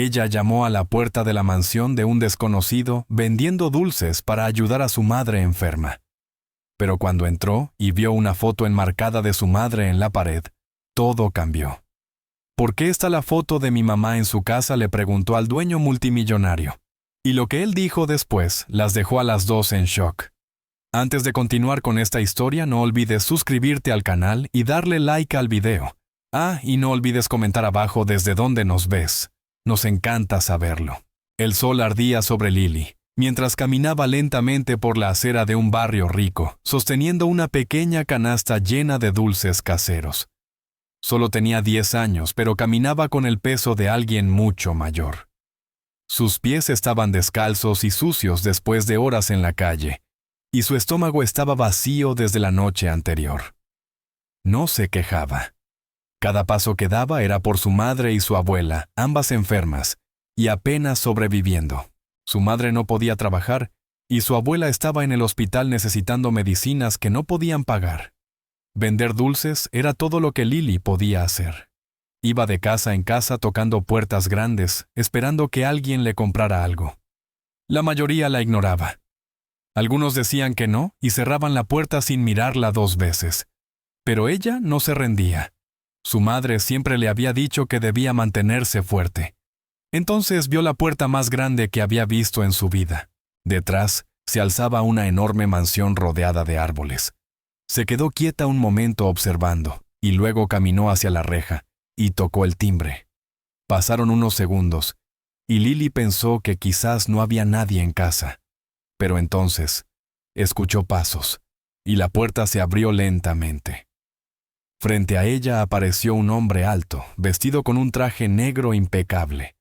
Ella llamó a la puerta de la mansión de un desconocido vendiendo dulces para ayudar a su madre enferma. Pero cuando entró y vio una foto enmarcada de su madre en la pared, todo cambió. ¿Por qué está la foto de mi mamá en su casa?, le preguntó al dueño multimillonario. Y lo que él dijo después las dejó a las dos en shock. Antes de continuar con esta historia, no olvides suscribirte al canal y darle like al video. Y no olvides comentar abajo desde dónde nos ves. Nos encanta saberlo. El sol ardía sobre Lily, mientras caminaba lentamente por la acera de un barrio rico, sosteniendo una pequeña canasta llena de dulces caseros. Solo tenía 10 años, pero caminaba con el peso de alguien mucho mayor. Sus pies estaban descalzos y sucios después de horas en la calle, y su estómago estaba vacío desde la noche anterior. No se quejaba. Cada paso que daba era por su madre y su abuela, ambas enfermas, y apenas sobreviviendo. Su madre no podía trabajar, y su abuela estaba en el hospital necesitando medicinas que no podían pagar. Vender dulces era todo lo que Lily podía hacer. Iba de casa en casa tocando puertas grandes, esperando que alguien le comprara algo. La mayoría la ignoraba. Algunos decían que no y cerraban la puerta sin mirarla 2 veces. Pero ella no se rendía. Su madre siempre le había dicho que debía mantenerse fuerte. Entonces vio la puerta más grande que había visto en su vida. Detrás se alzaba una enorme mansión rodeada de árboles. Se quedó quieta un momento observando, y luego caminó hacia la reja, y tocó el timbre. Pasaron unos segundos, y Lily pensó que quizás no había nadie en casa. Pero entonces, escuchó pasos, y la puerta se abrió lentamente. Frente a ella apareció un hombre alto, vestido con un traje negro impecable.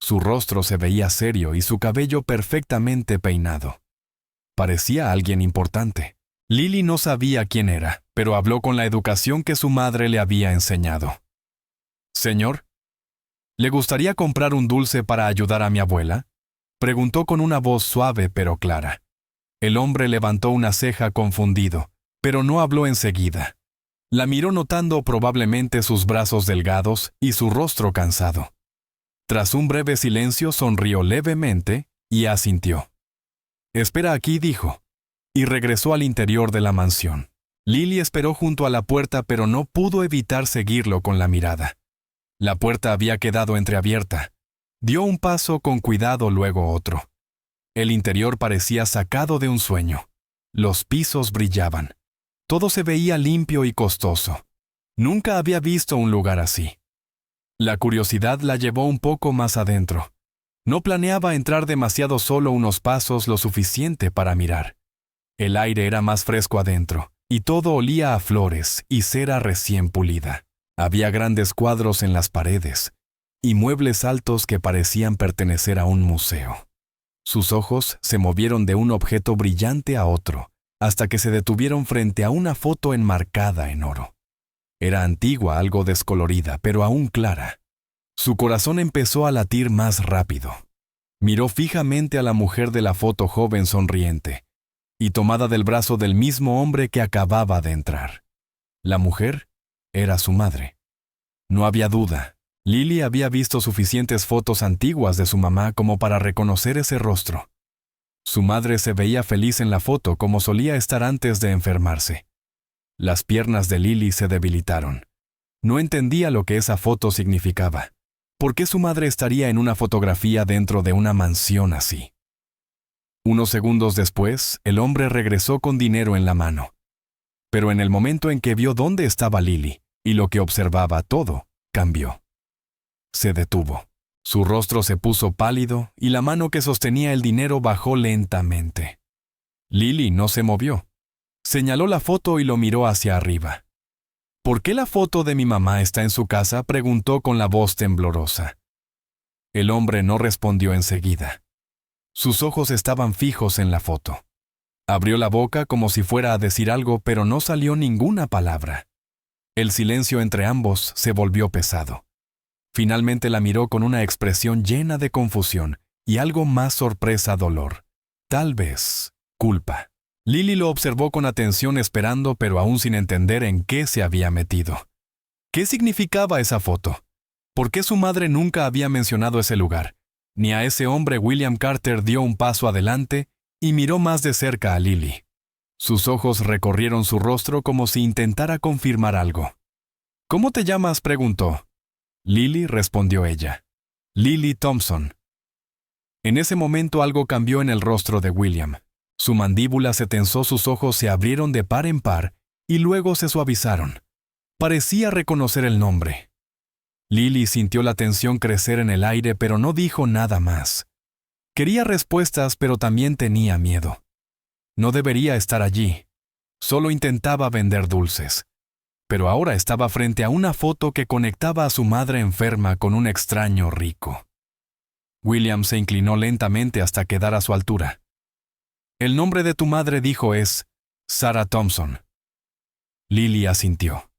Su rostro se veía serio y su cabello perfectamente peinado. Parecía alguien importante. Lily no sabía quién era, pero habló con la educación que su madre le había enseñado. «Señor, ¿le gustaría comprar un dulce para ayudar a mi abuela?», preguntó con una voz suave pero clara. El hombre levantó una ceja confundido, pero no habló enseguida. La miró notando probablemente sus brazos delgados y su rostro cansado. Tras un breve silencio sonrió levemente y asintió. «Espera aquí», dijo, y regresó al interior de la mansión. Lily esperó junto a la puerta pero no pudo evitar seguirlo con la mirada. La puerta había quedado entreabierta. Dio un paso con cuidado, luego otro. El interior parecía sacado de un sueño. Los pisos brillaban. Todo se veía limpio y costoso. Nunca había visto un lugar así. La curiosidad la llevó un poco más adentro. No planeaba entrar demasiado, solo unos pasos lo suficiente para mirar. El aire era más fresco adentro, y todo olía a flores y cera recién pulida. Había grandes cuadros en las paredes, y muebles altos que parecían pertenecer a un museo. Sus ojos se movieron de un objeto brillante a otro, hasta que se detuvieron frente a una foto enmarcada en oro. Era antigua, algo descolorida, pero aún clara. Su corazón empezó a latir más rápido. Miró fijamente a la mujer de la foto, joven, sonriente, y tomada del brazo del mismo hombre que acababa de entrar. La mujer era su madre. No había duda. Lily había visto suficientes fotos antiguas de su mamá como para reconocer ese rostro. Su madre se veía feliz en la foto, como solía estar antes de enfermarse. Las piernas de Lily se debilitaron. No entendía lo que esa foto significaba. ¿Por qué su madre estaría en una fotografía dentro de una mansión así? Unos segundos después, el hombre regresó con dinero en la mano. Pero en el momento en que vio dónde estaba Lily y lo que observaba, todo cambió. Se detuvo. Su rostro se puso pálido y la mano que sostenía el dinero bajó lentamente. Lily no se movió. Señaló la foto y lo miró hacia arriba. «¿Por qué la foto de mi mamá está en su casa?», preguntó con la voz temblorosa. El hombre no respondió enseguida. Sus ojos estaban fijos en la foto. Abrió la boca como si fuera a decir algo, pero no salió ninguna palabra. El silencio entre ambos se volvió pesado. Finalmente la miró con una expresión llena de confusión y algo más sorpresa, dolor. Tal vez culpa. Lily lo observó con atención, esperando, pero aún sin entender en qué se había metido. ¿Qué significaba esa foto? ¿Por qué su madre nunca había mencionado ese lugar? Ni a ese hombre. William Carter dio un paso adelante y miró más de cerca a Lily. Sus ojos recorrieron su rostro como si intentara confirmar algo. ¿Cómo te llamas?, preguntó. Lily, respondió ella. Lily Thompson. En ese momento algo cambió en el rostro de William. Su mandíbula se tensó, sus ojos se abrieron de par en par y luego se suavizaron. Parecía reconocer el nombre. Lily sintió la tensión crecer en el aire, pero no dijo nada más. Quería respuestas, pero también tenía miedo. No debería estar allí. Solo intentaba vender dulces. Pero ahora estaba frente a una foto que conectaba a su madre enferma con un extraño rico. William se inclinó lentamente hasta quedar a su altura. El nombre de tu madre, dijo, es Sarah Thompson. Lily asintió.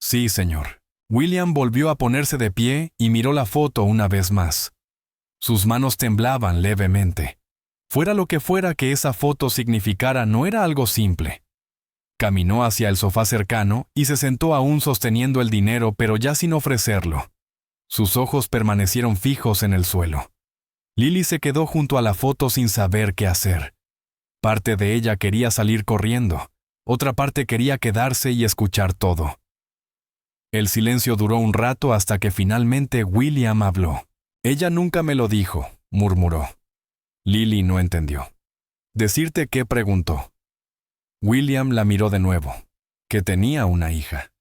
Sí, señor. William volvió a ponerse de pie y miró la foto una vez más. Sus manos temblaban levemente. Fuera lo que fuera que esa foto significara, no era algo simple. Caminó hacia el sofá cercano y se sentó aún sosteniendo el dinero, pero ya sin ofrecerlo. Sus ojos permanecieron fijos en el suelo. Lily se quedó junto a la foto sin saber qué hacer. Parte de ella quería salir corriendo. Otra parte quería quedarse y escuchar todo. El silencio duró un rato hasta que finalmente William habló. Ella nunca me lo dijo, murmuró. Lily no entendió. ¿Decirte qué?, preguntó. William la miró de nuevo. Que tenía una hija.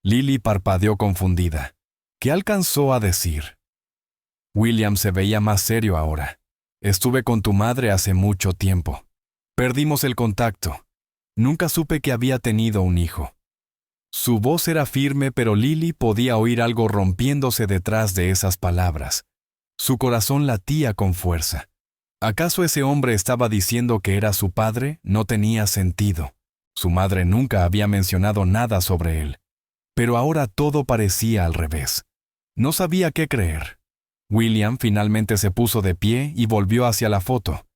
Lily parpadeó confundida. ¿Qué alcanzó a decir? William se veía más serio ahora. Estuve con tu madre hace mucho tiempo. Perdimos el contacto. Nunca supe que había tenido un hijo. Su voz era firme, pero Lily podía oír algo rompiéndose detrás de esas palabras. Su corazón latía con fuerza. ¿Acaso ese hombre estaba diciendo que era su padre? No tenía sentido. Su madre nunca había mencionado nada sobre él. Pero ahora todo parecía al revés. No sabía qué creer. William finalmente se puso de pie y volvió hacia la foto.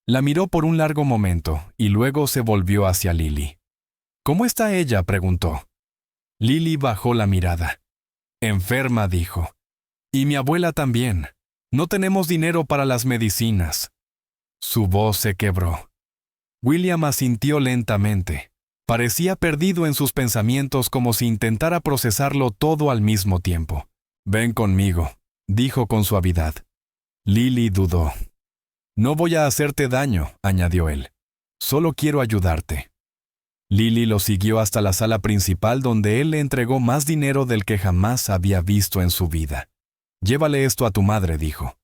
La miró por un largo momento y luego se volvió hacia Lily. ¿Cómo está ella?, preguntó. Lily bajó la mirada. Enferma, dijo. Y mi abuela también. No tenemos dinero para las medicinas. Su voz se quebró. William asintió lentamente. Parecía perdido en sus pensamientos, como si intentara procesarlo todo al mismo tiempo. Ven conmigo, dijo con suavidad. Lily dudó. No voy a hacerte daño, añadió él. Solo quiero ayudarte. Lily lo siguió hasta la sala principal, donde él le entregó más dinero del que jamás había visto en su vida. Llévale esto a tu madre, dijo.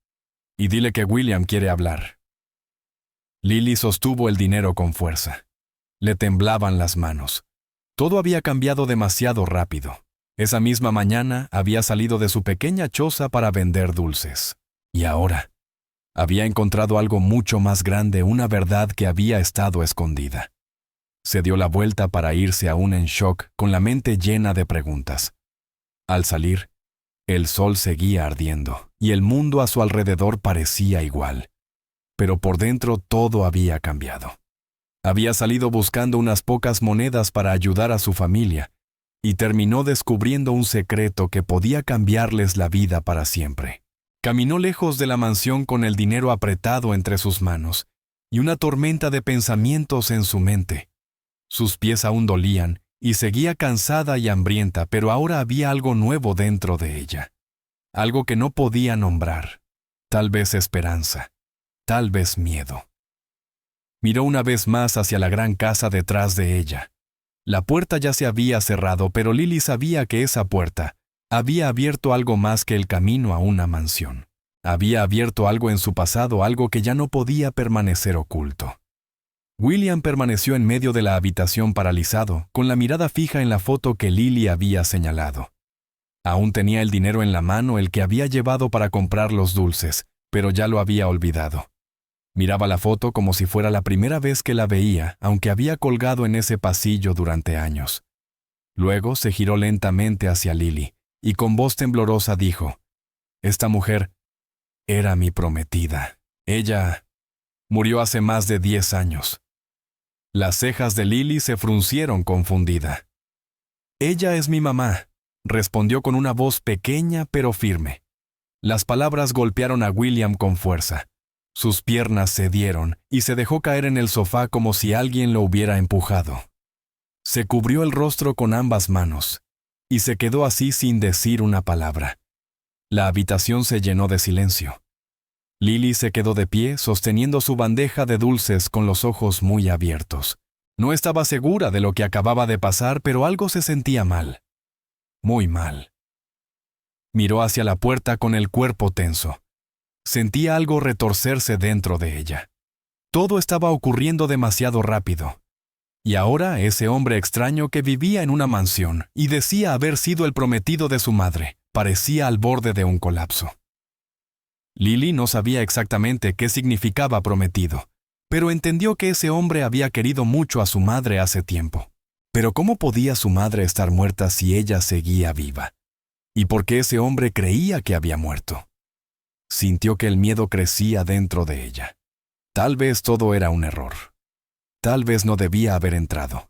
Y dile que William quiere hablar. Lily sostuvo el dinero con fuerza. Le temblaban las manos. Todo había cambiado demasiado rápido. Esa misma mañana había salido de su pequeña choza para vender dulces. Y ahora había encontrado algo mucho más grande, una verdad que había estado escondida. Se dio la vuelta para irse aún en shock, con la mente llena de preguntas. Al salir, el sol seguía ardiendo, y el mundo a su alrededor parecía igual. Pero por dentro todo había cambiado. Había salido buscando unas pocas monedas para ayudar a su familia, y terminó descubriendo un secreto que podía cambiarles la vida para siempre. Caminó lejos de la mansión con el dinero apretado entre sus manos, y una tormenta de pensamientos en su mente. Sus pies aún dolían, y seguía cansada y hambrienta, pero ahora había algo nuevo dentro de ella. Algo que no podía nombrar. Tal vez esperanza. Tal vez miedo. Miró una vez más hacia la gran casa detrás de ella. La puerta ya se había cerrado, pero Lily sabía que esa puerta había abierto algo más que el camino a una mansión. Había abierto algo en su pasado, algo que ya no podía permanecer oculto. William permaneció en medio de la habitación paralizado, con la mirada fija en la foto que Lily había señalado. Aún tenía el dinero en la mano, el que había llevado para comprar los dulces, pero ya lo había olvidado. Miraba la foto como si fuera la primera vez que la veía, aunque había colgado en ese pasillo durante años. Luego se giró lentamente hacia Lily, y con voz temblorosa dijo, «Esta mujer era mi prometida. Ella murió hace más de 10 años». Las cejas de Lily se fruncieron confundida. «Ella es mi mamá», respondió con una voz pequeña pero firme. Las palabras golpearon a William con fuerza. Sus piernas cedieron y se dejó caer en el sofá como si alguien lo hubiera empujado. Se cubrió el rostro con ambas manos y se quedó así sin decir una palabra. La habitación se llenó de silencio. Lily se quedó de pie sosteniendo su bandeja de dulces con los ojos muy abiertos. No estaba segura de lo que acababa de pasar, pero algo se sentía mal. Muy mal. Miró hacia la puerta con el cuerpo tenso. Sentía algo retorcerse dentro de ella. Todo estaba ocurriendo demasiado rápido. Y ahora ese hombre extraño que vivía en una mansión y decía haber sido el prometido de su madre, parecía al borde de un colapso. Lily no sabía exactamente qué significaba prometido, pero entendió que ese hombre había querido mucho a su madre hace tiempo. Pero ¿cómo podía su madre estar muerta si ella seguía viva? ¿Y por qué ese hombre creía que había muerto? Sintió que el miedo crecía dentro de ella. Tal vez todo era un error. Tal vez no debía haber entrado.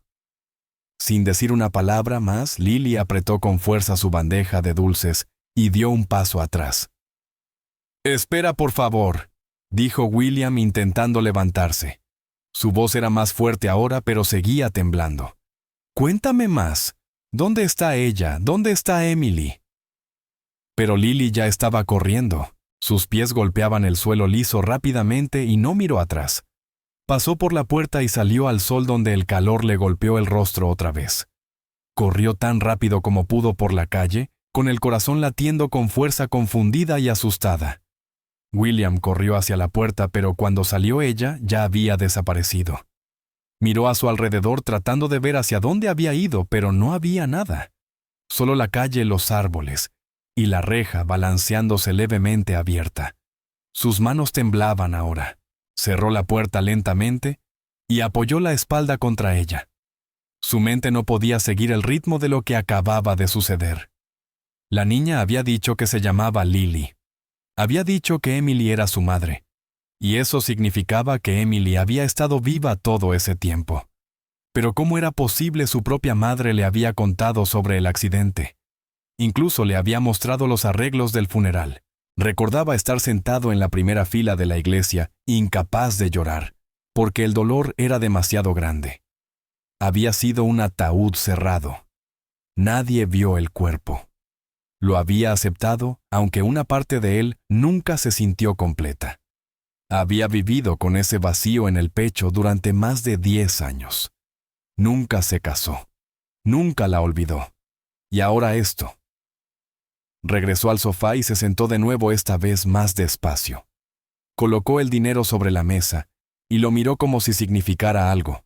Sin decir una palabra más, Lily apretó con fuerza su bandeja de dulces y dio un paso atrás. «Espera, por favor», dijo William intentando levantarse. Su voz era más fuerte ahora, pero seguía temblando. «Cuéntame más. ¿Dónde está ella? ¿Dónde está Emily?» Pero Lily ya estaba corriendo. Sus pies golpeaban el suelo liso rápidamente y no miró atrás. Pasó por la puerta y salió al sol donde el calor le golpeó el rostro otra vez. Corrió tan rápido como pudo por la calle, con el corazón latiendo con fuerza confundida y asustada. William corrió hacia la puerta, pero cuando salió ella ya había desaparecido. Miró a su alrededor tratando de ver hacia dónde había ido, pero no había nada. Solo la calle, los árboles, y la reja balanceándose levemente abierta. Sus manos temblaban ahora. Cerró la puerta lentamente y apoyó la espalda contra ella. Su mente no podía seguir el ritmo de lo que acababa de suceder. La niña había dicho que se llamaba Lily. Había dicho que Emily era su madre, y eso significaba que Emily había estado viva todo ese tiempo. Pero ¿cómo era posible? Su propia madre le había contado sobre el accidente. Incluso le había mostrado los arreglos del funeral. Recordaba estar sentado en la primera fila de la iglesia, incapaz de llorar, porque el dolor era demasiado grande. Había sido un ataúd cerrado. Nadie vio el cuerpo. Lo había aceptado, aunque una parte de él nunca se sintió completa. Había vivido con ese vacío en el pecho durante más de 10 años. Nunca se casó. Nunca la olvidó. Y ahora esto. Regresó al sofá y se sentó de nuevo, esta vez más despacio. Colocó el dinero sobre la mesa y lo miró como si significara algo.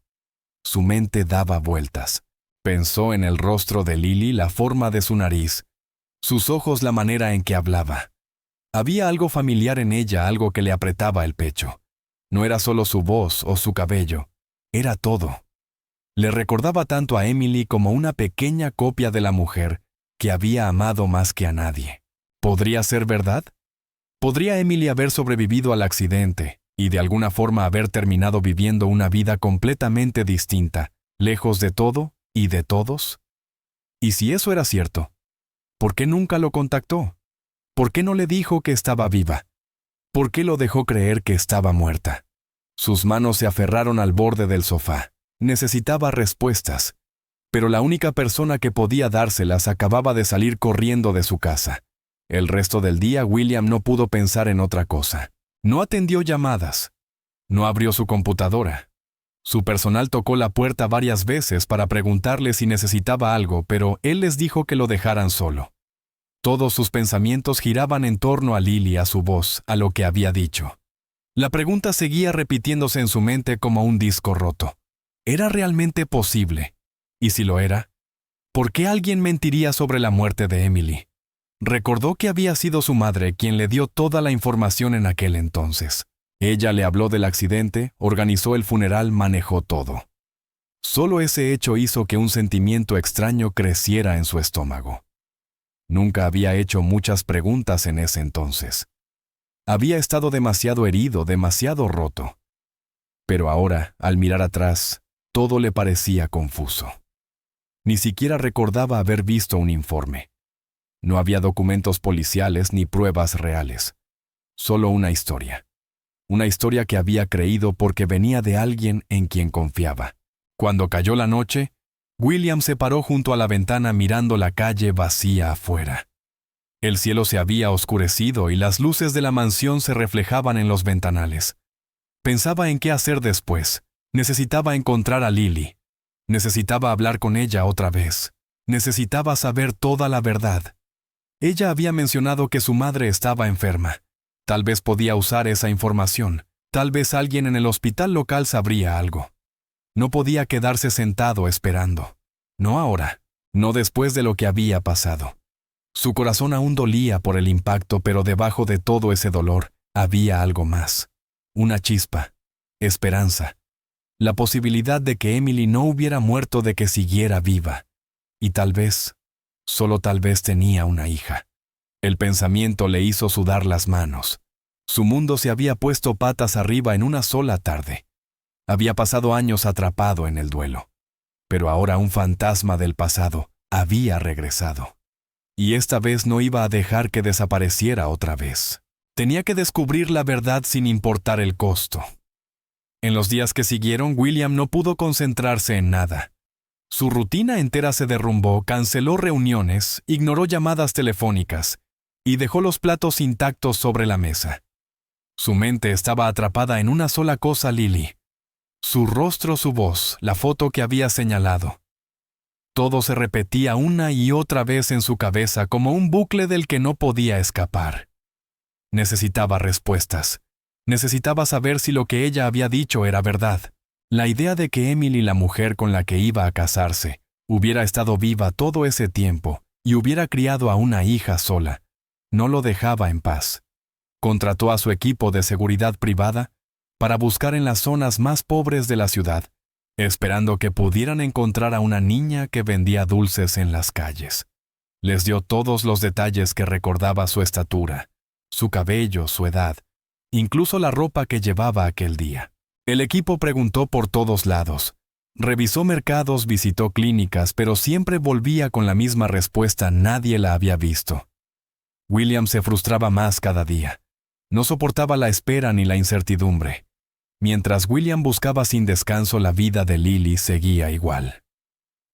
Su mente daba vueltas. Pensó en el rostro de Lily, la forma de su nariz, sus ojos, la manera en que hablaba. Había algo familiar en ella, algo que le apretaba el pecho. No era solo su voz o su cabello, era todo. Le recordaba tanto a Emily como una pequeña copia de la mujer que había amado más que a nadie. ¿Podría ser verdad? ¿Podría Emily haber sobrevivido al accidente y de alguna forma haber terminado viviendo una vida completamente distinta, lejos de todo y de todos? Y si eso era cierto, ¿por qué nunca lo contactó? ¿Por qué no le dijo que estaba viva? ¿Por qué lo dejó creer que estaba muerta? Sus manos se aferraron al borde del sofá. Necesitaba respuestas. Pero la única persona que podía dárselas acababa de salir corriendo de su casa. El resto del día William no pudo pensar en otra cosa. No atendió llamadas. No abrió su computadora. Su personal tocó la puerta varias veces para preguntarle si necesitaba algo, pero él les dijo que lo dejaran solo. Todos sus pensamientos giraban en torno a Lily, a su voz, a lo que había dicho. La pregunta seguía repitiéndose en su mente como un disco roto. ¿Era realmente posible? Y si lo era, ¿por qué alguien mentiría sobre la muerte de Emily? Recordó que había sido su madre quien le dio toda la información en aquel entonces. Ella le habló del accidente, organizó el funeral, manejó todo. Solo ese hecho hizo que un sentimiento extraño creciera en su estómago. Nunca había hecho muchas preguntas en ese entonces. Había estado demasiado herido, demasiado roto. Pero ahora, al mirar atrás, todo le parecía confuso. Ni siquiera recordaba haber visto un informe. No había documentos policiales ni pruebas reales. Solo una historia. Una historia que había creído porque venía de alguien en quien confiaba. Cuando cayó la noche, William se paró junto a la ventana mirando la calle vacía afuera. El cielo se había oscurecido y las luces de la mansión se reflejaban en los ventanales. Pensaba en qué hacer después. Necesitaba encontrar a Lily. Necesitaba hablar con ella otra vez. Necesitaba saber toda la verdad. Ella había mencionado que su madre estaba enferma. Tal vez podía usar esa información. Tal vez alguien en el hospital local sabría algo. No podía quedarse sentado esperando. No ahora. No después de lo que había pasado. Su corazón aún dolía por el impacto, pero debajo de todo ese dolor había algo más. Una chispa. Esperanza. La posibilidad de que Emily no hubiera muerto, de que siguiera viva. Y tal vez, solo tal vez tenía una hija. El pensamiento le hizo sudar las manos. Su mundo se había puesto patas arriba en una sola tarde. Había pasado años atrapado en el duelo. Pero ahora un fantasma del pasado había regresado. Y esta vez no iba a dejar que desapareciera otra vez. Tenía que descubrir la verdad sin importar el costo. En los días que siguieron, William no pudo concentrarse en nada. Su rutina entera se derrumbó, canceló reuniones, ignoró llamadas telefónicas y dejó los platos intactos sobre la mesa. Su mente estaba atrapada en una sola cosa: Lily. Su rostro, su voz, la foto que había señalado. Todo se repetía una y otra vez en su cabeza como un bucle del que no podía escapar. Necesitaba respuestas. Necesitaba saber si lo que ella había dicho era verdad. La idea de que Emily, la mujer con la que iba a casarse, hubiera estado viva todo ese tiempo y hubiera criado a una hija sola, no lo dejaba en paz. Contrató a su equipo de seguridad privada para buscar en las zonas más pobres de la ciudad, esperando que pudieran encontrar a una niña que vendía dulces en las calles. Les dio todos los detalles que recordaba: su estatura, su cabello, su edad, incluso la ropa que llevaba aquel día. El equipo preguntó por todos lados. Revisó mercados, visitó clínicas, pero siempre volvía con la misma respuesta: nadie la había visto. William se frustraba más cada día. No soportaba la espera ni la incertidumbre. Mientras William buscaba sin descanso, la vida de Lily seguía igual.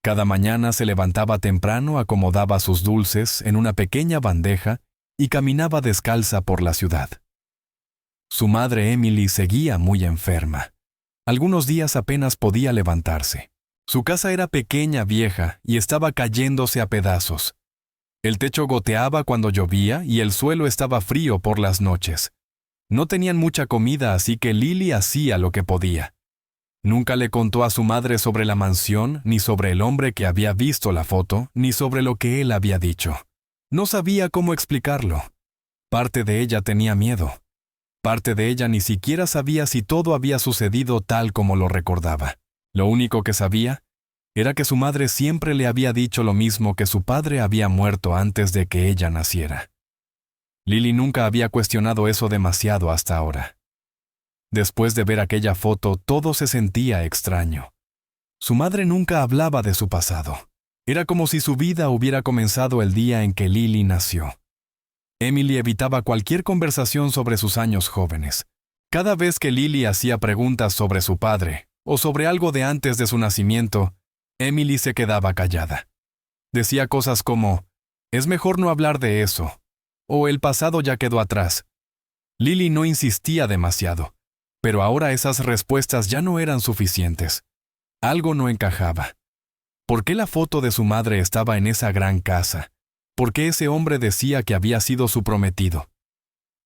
Cada mañana se levantaba temprano, acomodaba sus dulces en una pequeña bandeja y caminaba descalza por la ciudad. Su madre Emily seguía muy enferma. Algunos días apenas podía levantarse. Su casa era pequeña, vieja, y estaba cayéndose a pedazos. El techo goteaba cuando llovía y el suelo estaba frío por las noches. No tenían mucha comida, así que Lily hacía lo que podía. Nunca le contó a su madre sobre la mansión, ni sobre el hombre que había visto la foto, ni sobre lo que él había dicho. No sabía cómo explicarlo. Parte de ella tenía miedo. Parte de ella ni siquiera sabía si todo había sucedido tal como lo recordaba. Lo único que sabía era que su madre siempre le había dicho lo mismo: que su padre había muerto antes de que ella naciera. Lily nunca había cuestionado eso demasiado hasta ahora. Después de ver aquella foto, todo se sentía extraño. Su madre nunca hablaba de su pasado. Era como si su vida hubiera comenzado el día en que Lily nació. Emily evitaba cualquier conversación sobre sus años jóvenes. Cada vez que Lily hacía preguntas sobre su padre o sobre algo de antes de su nacimiento, Emily se quedaba callada. Decía cosas como: «Es mejor no hablar de eso», o «El pasado ya quedó atrás». Lily no insistía demasiado, pero ahora esas respuestas ya no eran suficientes. Algo no encajaba. ¿Por qué la foto de su madre estaba en esa gran casa? ¿Por qué ese hombre decía que había sido su prometido?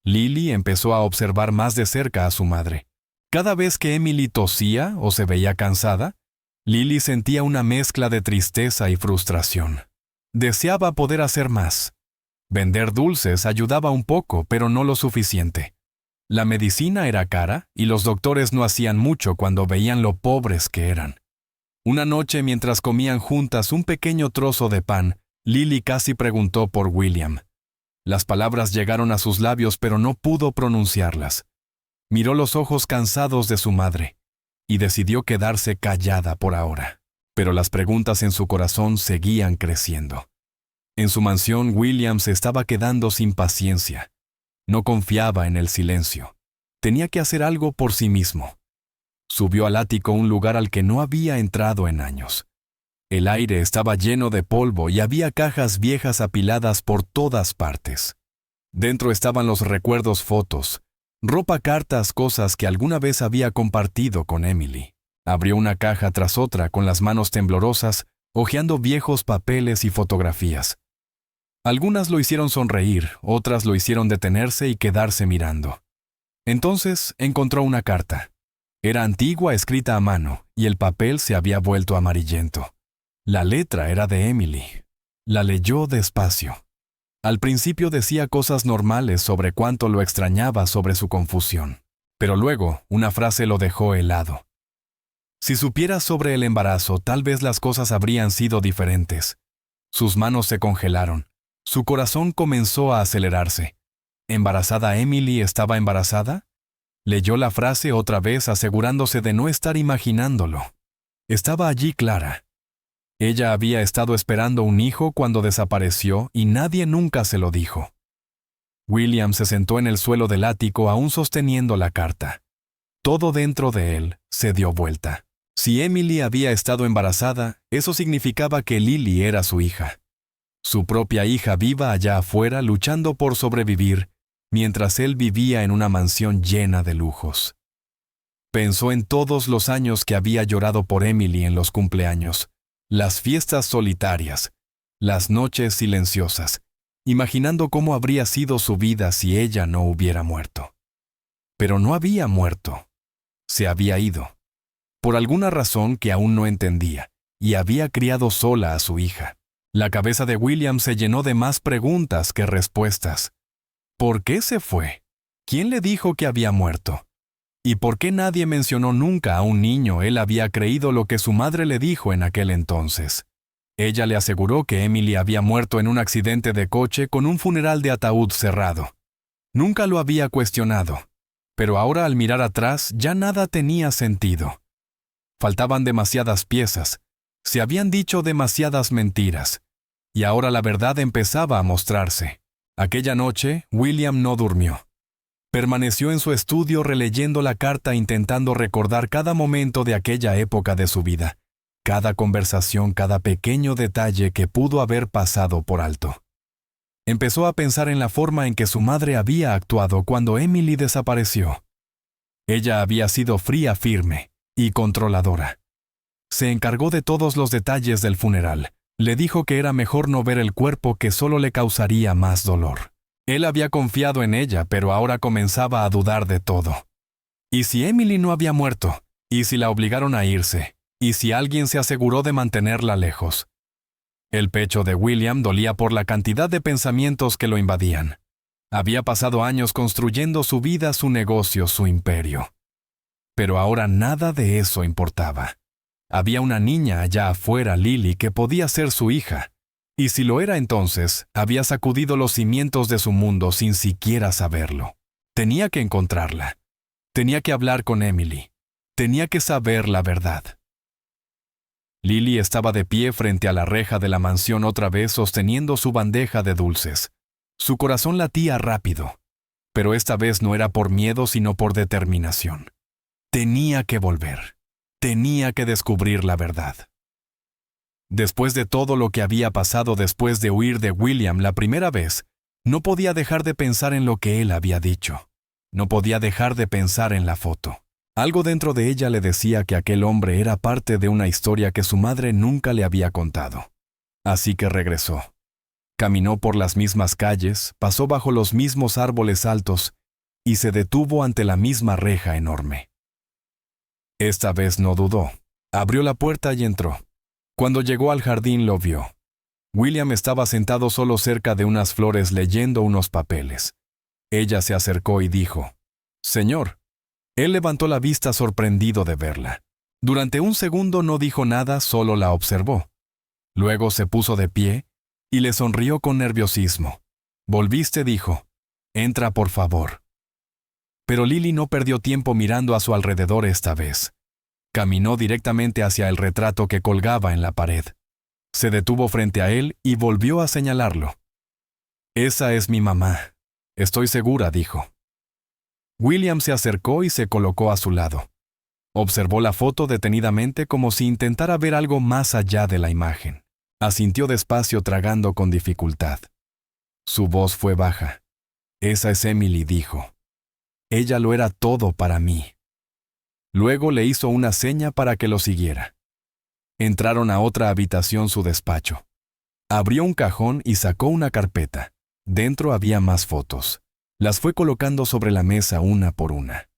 Lily empezó a observar más de cerca a su madre. Cada vez que Emily tosía o se veía cansada, Lily sentía una mezcla de tristeza y frustración. Deseaba poder hacer más. Vender dulces ayudaba un poco, pero no lo suficiente. La medicina era cara y los doctores no hacían mucho cuando veían lo pobres que eran. Una noche, mientras comían juntas un pequeño trozo de pan, Lily casi preguntó por William. Las palabras llegaron a sus labios, pero no pudo pronunciarlas. Miró los ojos cansados de su madre y decidió quedarse callada por ahora. Pero las preguntas en su corazón seguían creciendo. En su mansión, William se estaba quedando sin paciencia. No confiaba en el silencio. Tenía que hacer algo por sí mismo. Subió al ático, un lugar al que no había entrado en años. El aire estaba lleno de polvo y había cajas viejas apiladas por todas partes. Dentro estaban los recuerdos, fotos, ropa, cartas, cosas que alguna vez había compartido con Emily. Abrió una caja tras otra con las manos temblorosas, hojeando viejos papeles y fotografías. Algunas lo hicieron sonreír, otras lo hicieron detenerse y quedarse mirando. Entonces encontró una carta. Era antigua, escrita a mano, y el papel se había vuelto amarillento. La letra era de Emily. La leyó despacio. Al principio decía cosas normales sobre cuánto lo extrañaba sobre su confusión. Pero luego, una frase lo dejó helado. Si supiera sobre el embarazo, tal vez las cosas habrían sido diferentes. Sus manos se congelaron. Su corazón comenzó a acelerarse. ¿Embarazada Emily estaba embarazada? Leyó la frase otra vez, asegurándose de no estar imaginándolo. Estaba allí Clara. Ella había estado esperando un hijo cuando desapareció y nadie nunca se lo dijo. William se sentó en el suelo del ático aún sosteniendo la carta. Todo dentro de él se dio vuelta. Si Emily había estado embarazada, eso significaba que Lily era su hija. Su propia hija viva allá afuera luchando por sobrevivir, mientras él vivía en una mansión llena de lujos. Pensó en todos los años que había llorado por Emily en los cumpleaños, las fiestas solitarias, las noches silenciosas, imaginando cómo habría sido su vida si ella no hubiera muerto. Pero no había muerto. Se había ido. Por alguna razón que aún no entendía, y había criado sola a su hija. La cabeza de William se llenó de más preguntas que respuestas. ¿Por qué se fue? ¿Quién le dijo que había muerto? ¿Y por qué nadie mencionó nunca a un niño? Él había creído lo que su madre le dijo en aquel entonces. Ella le aseguró que Emily había muerto en un accidente de coche con un funeral de ataúd cerrado. Nunca lo había cuestionado, pero ahora al mirar atrás ya nada tenía sentido. Faltaban demasiadas piezas, se habían dicho demasiadas mentiras, y ahora la verdad empezaba a mostrarse. Aquella noche, William no durmió. Permaneció en su estudio releyendo la carta, intentando recordar cada momento de aquella época de su vida, cada conversación, cada pequeño detalle que pudo haber pasado por alto. Empezó a pensar en la forma en que su madre había actuado cuando Emily desapareció. Ella había sido fría, firme y controladora. Se encargó de todos los detalles del funeral. Le dijo que era mejor no ver el cuerpo, que solo le causaría más dolor. Él había confiado en ella, pero ahora comenzaba a dudar de todo. ¿Y si Emily no había muerto? ¿Y si la obligaron a irse? ¿Y si alguien se aseguró de mantenerla lejos? El pecho de William dolía por la cantidad de pensamientos que lo invadían. Había pasado años construyendo su vida, su negocio, su imperio. Pero ahora nada de eso importaba. Había una niña allá afuera, Lily, que podía ser su hija. Y si lo era entonces, había sacudido los cimientos de su mundo sin siquiera saberlo. Tenía que encontrarla. Tenía que hablar con Emily. Tenía que saber la verdad. Lily estaba de pie frente a la reja de la mansión otra vez, sosteniendo su bandeja de dulces. Su corazón latía rápido, pero esta vez no era por miedo sino por determinación. Tenía que volver. Tenía que descubrir la verdad. Después de todo lo que había pasado después de huir de William la primera vez, no podía dejar de pensar en lo que él había dicho. No podía dejar de pensar en la foto. Algo dentro de ella le decía que aquel hombre era parte de una historia que su madre nunca le había contado. Así que regresó. Caminó por las mismas calles, pasó bajo los mismos árboles altos y se detuvo ante la misma reja enorme. Esta vez no dudó. Abrió la puerta y entró. Cuando llegó al jardín lo vio. William estaba sentado solo cerca de unas flores leyendo unos papeles. Ella se acercó y dijo, «Señor». Él levantó la vista sorprendido de verla. Durante un segundo no dijo nada, solo la observó. Luego se puso de pie y le sonrió con nerviosismo. «¿Volviste?», dijo. «Entra, por favor». Pero Lily no perdió tiempo mirando a su alrededor esta vez. Caminó directamente hacia el retrato que colgaba en la pared. Se detuvo frente a él y volvió a señalarlo. «Esa es mi mamá. Estoy segura», dijo. William se acercó y se colocó a su lado. Observó la foto detenidamente como si intentara ver algo más allá de la imagen. Asintió despacio, tragando con dificultad. Su voz fue baja. «Esa es Emily», dijo. «Ella lo era todo para mí». Luego le hizo una seña para que lo siguiera. Entraron a otra habitación, su despacho. Abrió un cajón y sacó una carpeta. Dentro había más fotos. Las fue colocando sobre la mesa una por una.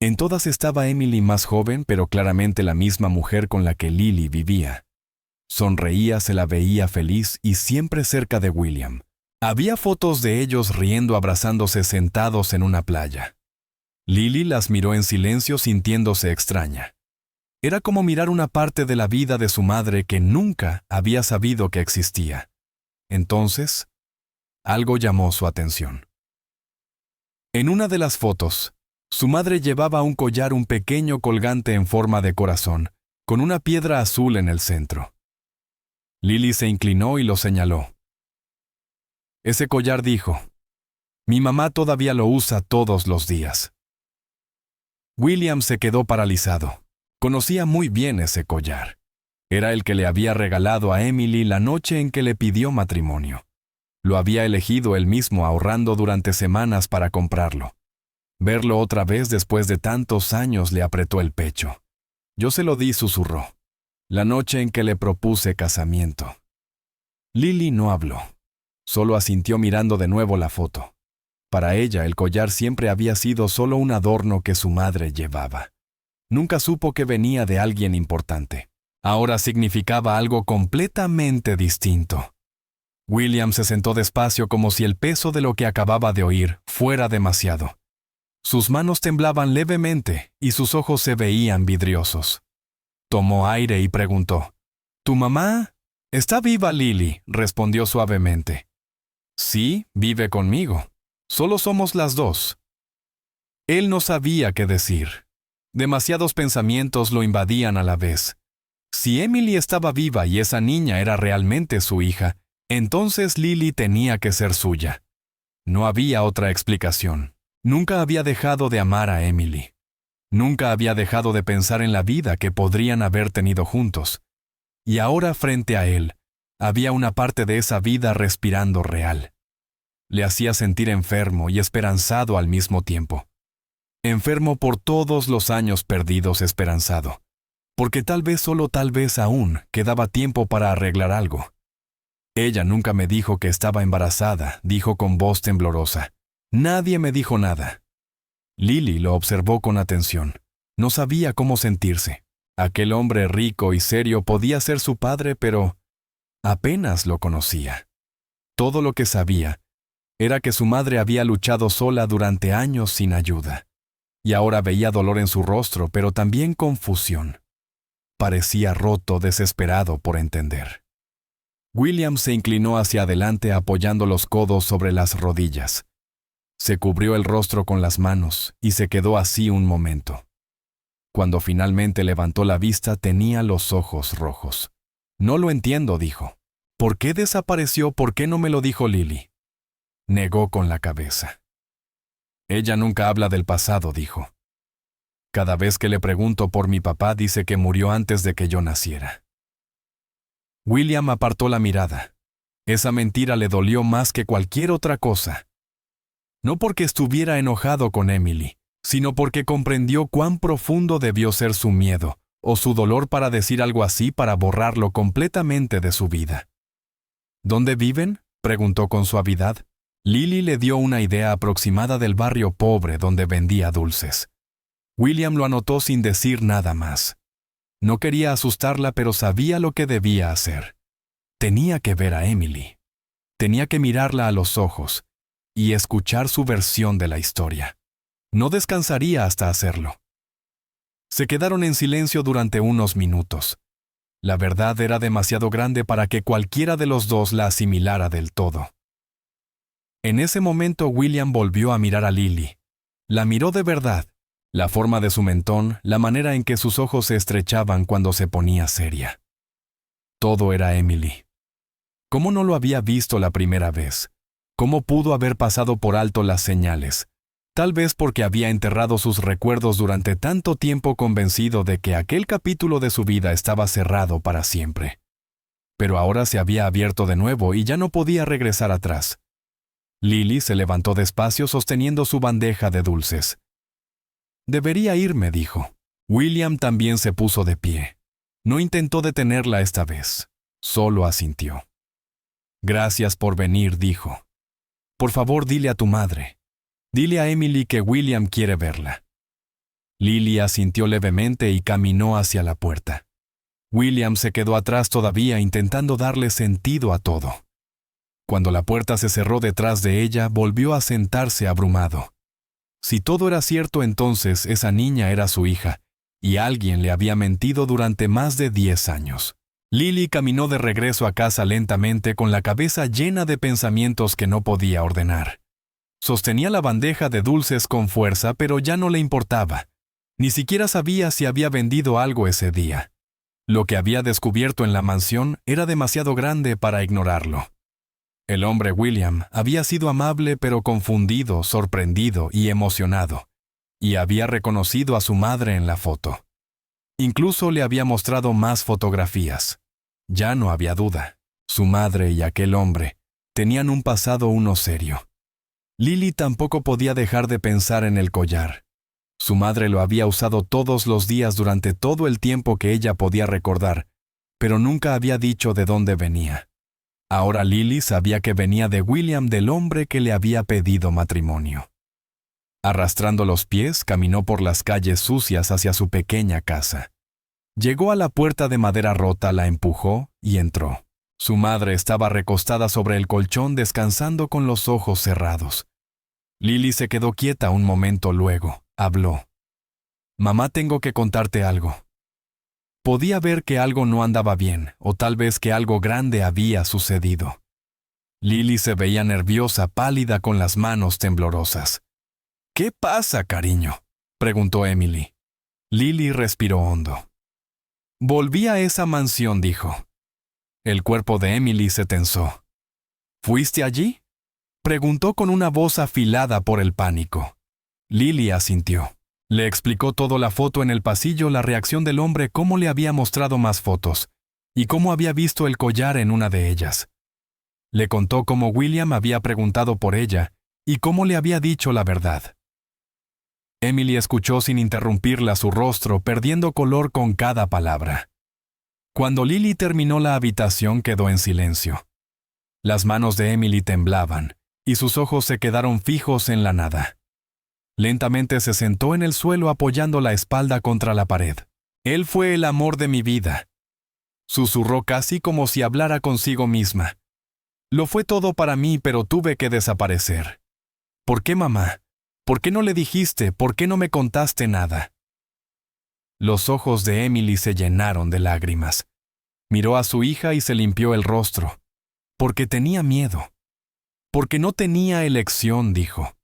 En todas estaba Emily más joven, pero claramente la misma mujer con la que Lily vivía. Sonreía, se la veía feliz y siempre cerca de William. Había fotos de ellos riendo, abrazándose, sentados en una playa. Lily las miró en silencio, sintiéndose extraña. Era como mirar una parte de la vida de su madre que nunca había sabido que existía. Entonces, algo llamó su atención. En una de las fotos, su madre llevaba un collar, un pequeño colgante en forma de corazón, con una piedra azul en el centro. Lily se inclinó y lo señaló. «Ese collar», dijo. «Mi mamá todavía lo usa todos los días». William se quedó paralizado. Conocía muy bien ese collar. Era el que le había regalado a Emily la noche en que le pidió matrimonio. Lo había elegido él mismo, ahorrando durante semanas para comprarlo. Verlo otra vez después de tantos años le apretó el pecho. «Yo se lo di», susurró. «La noche en que le propuse casamiento». Lily no habló. Solo asintió mirando de nuevo la foto. Para ella, el collar siempre había sido solo un adorno que su madre llevaba. Nunca supo que venía de alguien importante. Ahora significaba algo completamente distinto. William se sentó despacio, como si el peso de lo que acababa de oír fuera demasiado. Sus manos temblaban levemente y sus ojos se veían vidriosos. Tomó aire y preguntó. «¿Tu mamá?» «Está viva, Lily», respondió suavemente. «Sí, vive conmigo. Solo somos las dos». Él no sabía qué decir. Demasiados pensamientos lo invadían a la vez. Si Emily estaba viva y esa niña era realmente su hija, entonces Lily tenía que ser suya. No había otra explicación. Nunca había dejado de amar a Emily. Nunca había dejado de pensar en la vida que podrían haber tenido juntos. Y ahora, frente a él, había una parte de esa vida respirando real. Le hacía sentir enfermo y esperanzado al mismo tiempo. Enfermo por todos los años perdidos, esperanzado. Porque tal vez, solo tal vez aún, quedaba tiempo para arreglar algo. «Ella nunca me dijo que estaba embarazada», dijo con voz temblorosa. «Nadie me dijo nada». Lily lo observó con atención. No sabía cómo sentirse. Aquel hombre rico y serio podía ser su padre, pero apenas lo conocía. Todo lo que sabía era que su madre había luchado sola durante años sin ayuda. Y ahora veía dolor en su rostro, pero también confusión. Parecía roto, desesperado por entender. William se inclinó hacia adelante, apoyando los codos sobre las rodillas. Se cubrió el rostro con las manos y se quedó así un momento. Cuando finalmente levantó la vista, tenía los ojos rojos. «No lo entiendo», dijo. «¿Por qué desapareció? ¿Por qué no me lo dijo Lily?» Negó con la cabeza. «Ella nunca habla del pasado», dijo. «Cada vez que le pregunto por mi papá, dice que murió antes de que yo naciera». William apartó la mirada. Esa mentira le dolió más que cualquier otra cosa. No porque estuviera enojado con Emily, sino porque comprendió cuán profundo debió ser su miedo o su dolor para decir algo así, para borrarlo completamente de su vida. «¿Dónde viven?», preguntó con suavidad. Lily le dio una idea aproximada del barrio pobre donde vendía dulces. William lo anotó sin decir nada más. No quería asustarla, pero sabía lo que debía hacer. Tenía que ver a Emily. Tenía que mirarla a los ojos y escuchar su versión de la historia. No descansaría hasta hacerlo. Se quedaron en silencio durante unos minutos. La verdad era demasiado grande para que cualquiera de los dos la asimilara del todo. En ese momento William volvió a mirar a Lily. La miró de verdad. La forma de su mentón, la manera en que sus ojos se estrechaban cuando se ponía seria. Todo era Emily. ¿Cómo no lo había visto la primera vez? ¿Cómo pudo haber pasado por alto las señales? Tal vez porque había enterrado sus recuerdos durante tanto tiempo, convencido de que aquel capítulo de su vida estaba cerrado para siempre. Pero ahora se había abierto de nuevo y ya no podía regresar atrás. Lily se levantó despacio sosteniendo su bandeja de dulces. «Debería irme», dijo. William también se puso de pie. No intentó detenerla esta vez, solo asintió. «Gracias por venir», dijo. «Por favor, dile a tu madre. Dile a Emily que William quiere verla». Lily asintió levemente y caminó hacia la puerta. William se quedó atrás todavía, intentando darle sentido a todo. Cuando la puerta se cerró detrás de ella, volvió a sentarse abrumado. Si todo era cierto, entonces esa niña era su hija, y alguien le había mentido durante más de 10 años. Lily caminó de regreso a casa lentamente, con la cabeza llena de pensamientos que no podía ordenar. Sostenía la bandeja de dulces con fuerza, pero ya no le importaba. Ni siquiera sabía si había vendido algo ese día. Lo que había descubierto en la mansión era demasiado grande para ignorarlo. El hombre William había sido amable pero confundido, sorprendido y emocionado, y había reconocido a su madre en la foto. Incluso le había mostrado más fotografías. Ya no había duda. Su madre y aquel hombre tenían un pasado uno serio. Lily tampoco podía dejar de pensar en el collar. Su madre lo había usado todos los días durante todo el tiempo que ella podía recordar, pero nunca había dicho de dónde venía. Ahora Lily sabía que venía de William, del hombre que le había pedido matrimonio. Arrastrando los pies, caminó por las calles sucias hacia su pequeña casa. Llegó a la puerta de madera rota, la empujó y entró. Su madre estaba recostada sobre el colchón, descansando con los ojos cerrados. Lily se quedó quieta un momento, luego habló. «Mamá, tengo que contarte algo». Podía ver que algo no andaba bien, o tal vez que algo grande había sucedido. Lily se veía nerviosa, pálida, con las manos temblorosas. «¿Qué pasa, cariño?», preguntó Emily. Lily respiró hondo. «Volví a esa mansión», dijo. El cuerpo de Emily se tensó. «¿Fuiste allí?», preguntó con una voz afilada por el pánico. Lily asintió. Le explicó todo: la foto en el pasillo, la reacción del hombre, cómo le había mostrado más fotos, y cómo había visto el collar en una de ellas. Le contó cómo William había preguntado por ella, y cómo le había dicho la verdad. Emily escuchó sin interrumpirla, su rostro perdiendo color con cada palabra. Cuando Lily terminó, la habitación quedó en silencio. Las manos de Emily temblaban, y sus ojos se quedaron fijos en la nada. Lentamente se sentó en el suelo, apoyando la espalda contra la pared. «Él fue el amor de mi vida», susurró casi como si hablara consigo misma. «Lo fue todo para mí, pero tuve que desaparecer. ¿Por qué, mamá? ¿Por qué no le dijiste? ¿Por qué no me contaste nada?». Los ojos de Emily se llenaron de lágrimas. Miró a su hija y se limpió el rostro. «Porque tenía miedo. Porque no tenía elección», dijo.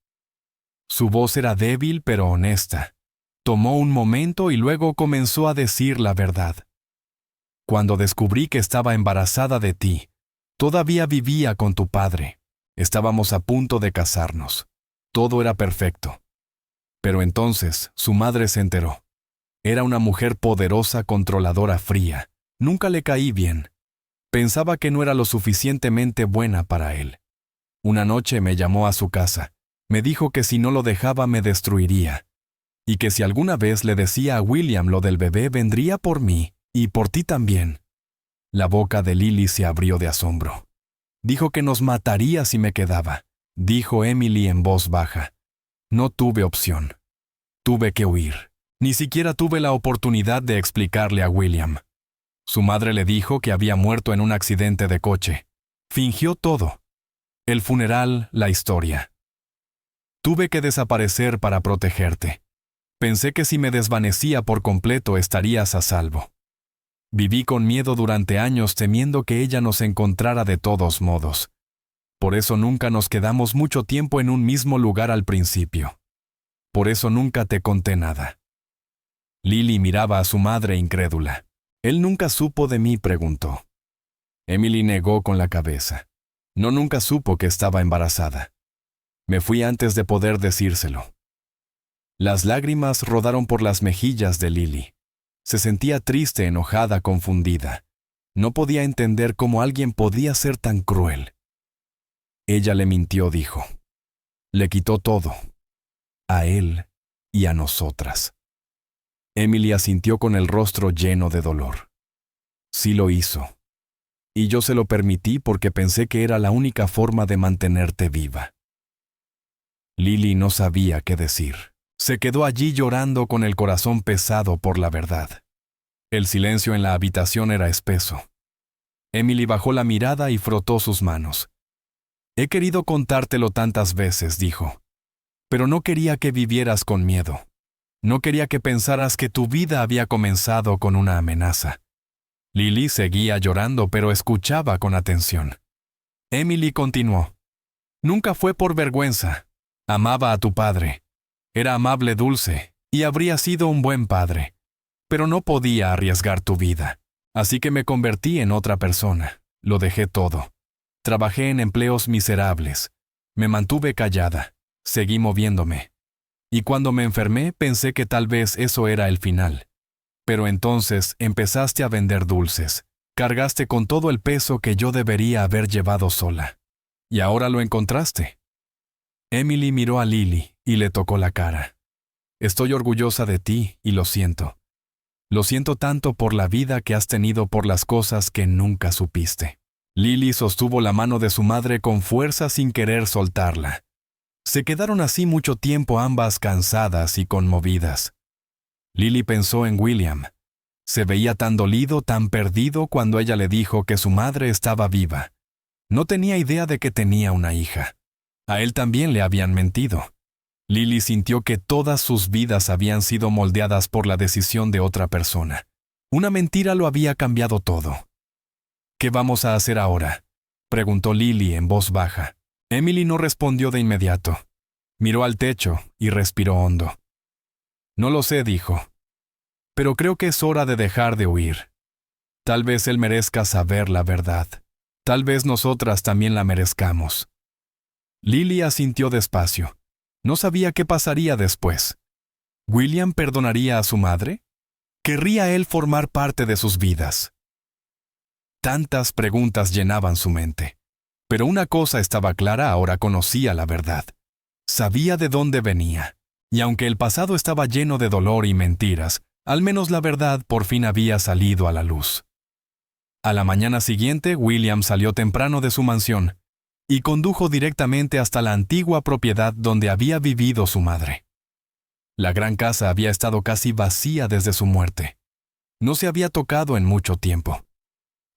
Su voz era débil pero honesta. Tomó un momento y luego comenzó a decir la verdad. «Cuando descubrí que estaba embarazada de ti, todavía vivía con tu padre. Estábamos a punto de casarnos. Todo era perfecto. Pero entonces su madre se enteró. Era una mujer poderosa, controladora, fría. Nunca le caí bien. Pensaba que no era lo suficientemente buena para él. Una noche me llamó a su casa. Me dijo que si no lo dejaba me destruiría, y que si alguna vez le decía a William lo del bebé, vendría por mí, y por ti también». La boca de Lily se abrió de asombro. «Dijo que nos mataría si me quedaba», dijo Emily en voz baja. «No tuve opción. Tuve que huir. Ni siquiera tuve la oportunidad de explicarle a William. Su madre le dijo que había muerto en un accidente de coche. Fingió todo. El funeral, la historia. Tuve que desaparecer para protegerte. Pensé que si me desvanecía por completo estarías a salvo. Viví con miedo durante años, temiendo que ella nos encontrara de todos modos. Por eso nunca nos quedamos mucho tiempo en un mismo lugar al principio. Por eso nunca te conté nada». Lily miraba a su madre incrédula. «¿Él nunca supo de mí?», preguntó. Emily negó con la cabeza. No, nunca supo que estaba embarazada. Me fui antes de poder decírselo. Las lágrimas rodaron por las mejillas de Lily. Se sentía triste, enojada, confundida. No podía entender cómo alguien podía ser tan cruel. Ella le mintió, dijo. Le quitó todo. A él y a nosotras. Emily asintió con el rostro lleno de dolor. Sí lo hizo. Y yo se lo permití porque pensé que era la única forma de mantenerte viva. Lily no sabía qué decir. Se quedó allí llorando con el corazón pesado por la verdad. El silencio en la habitación era espeso. Emily bajó la mirada y frotó sus manos. He querido contártelo tantas veces, dijo. Pero no quería que vivieras con miedo. No quería que pensaras que tu vida había comenzado con una amenaza. Lily seguía llorando, pero escuchaba con atención. Emily continuó. Nunca fue por vergüenza. Amaba a tu padre. Era amable, dulce, y habría sido un buen padre. Pero no podía arriesgar tu vida. Así que me convertí en otra persona. Lo dejé todo. Trabajé en empleos miserables. Me mantuve callada. Seguí moviéndome. Y cuando me enfermé pensé que tal vez eso era el final. Pero entonces empezaste a vender dulces. Cargaste con todo el peso que yo debería haber llevado sola. Y ahora lo encontraste. Emily miró a Lily y le tocó la cara. Estoy orgullosa de ti y lo siento. Lo siento tanto por la vida que has tenido, por las cosas que nunca supiste. Lily sostuvo la mano de su madre con fuerza sin querer soltarla. Se quedaron así mucho tiempo, ambas cansadas y conmovidas. Lily pensó en William. Se veía tan dolido, tan perdido cuando ella le dijo que su madre estaba viva. No tenía idea de que tenía una hija. A él también le habían mentido. Lily sintió que todas sus vidas habían sido moldeadas por la decisión de otra persona. Una mentira lo había cambiado todo. ¿Qué vamos a hacer ahora?, preguntó Lily en voz baja. Emily no respondió de inmediato. Miró al techo y respiró hondo. No lo sé, dijo. Pero creo que es hora de dejar de huir. Tal vez él merezca saber la verdad. Tal vez nosotras también la merezcamos. Lily asintió despacio. No sabía qué pasaría después. ¿William perdonaría a su madre? ¿Querría él formar parte de sus vidas? Tantas preguntas llenaban su mente. Pero una cosa estaba clara: ahora conocía la verdad. Sabía de dónde venía. Y aunque el pasado estaba lleno de dolor y mentiras, al menos la verdad por fin había salido a la luz. A la mañana siguiente, William salió temprano de su mansión y condujo directamente hasta la antigua propiedad donde había vivido su madre. La gran casa había estado casi vacía desde su muerte. No se había tocado en mucho tiempo.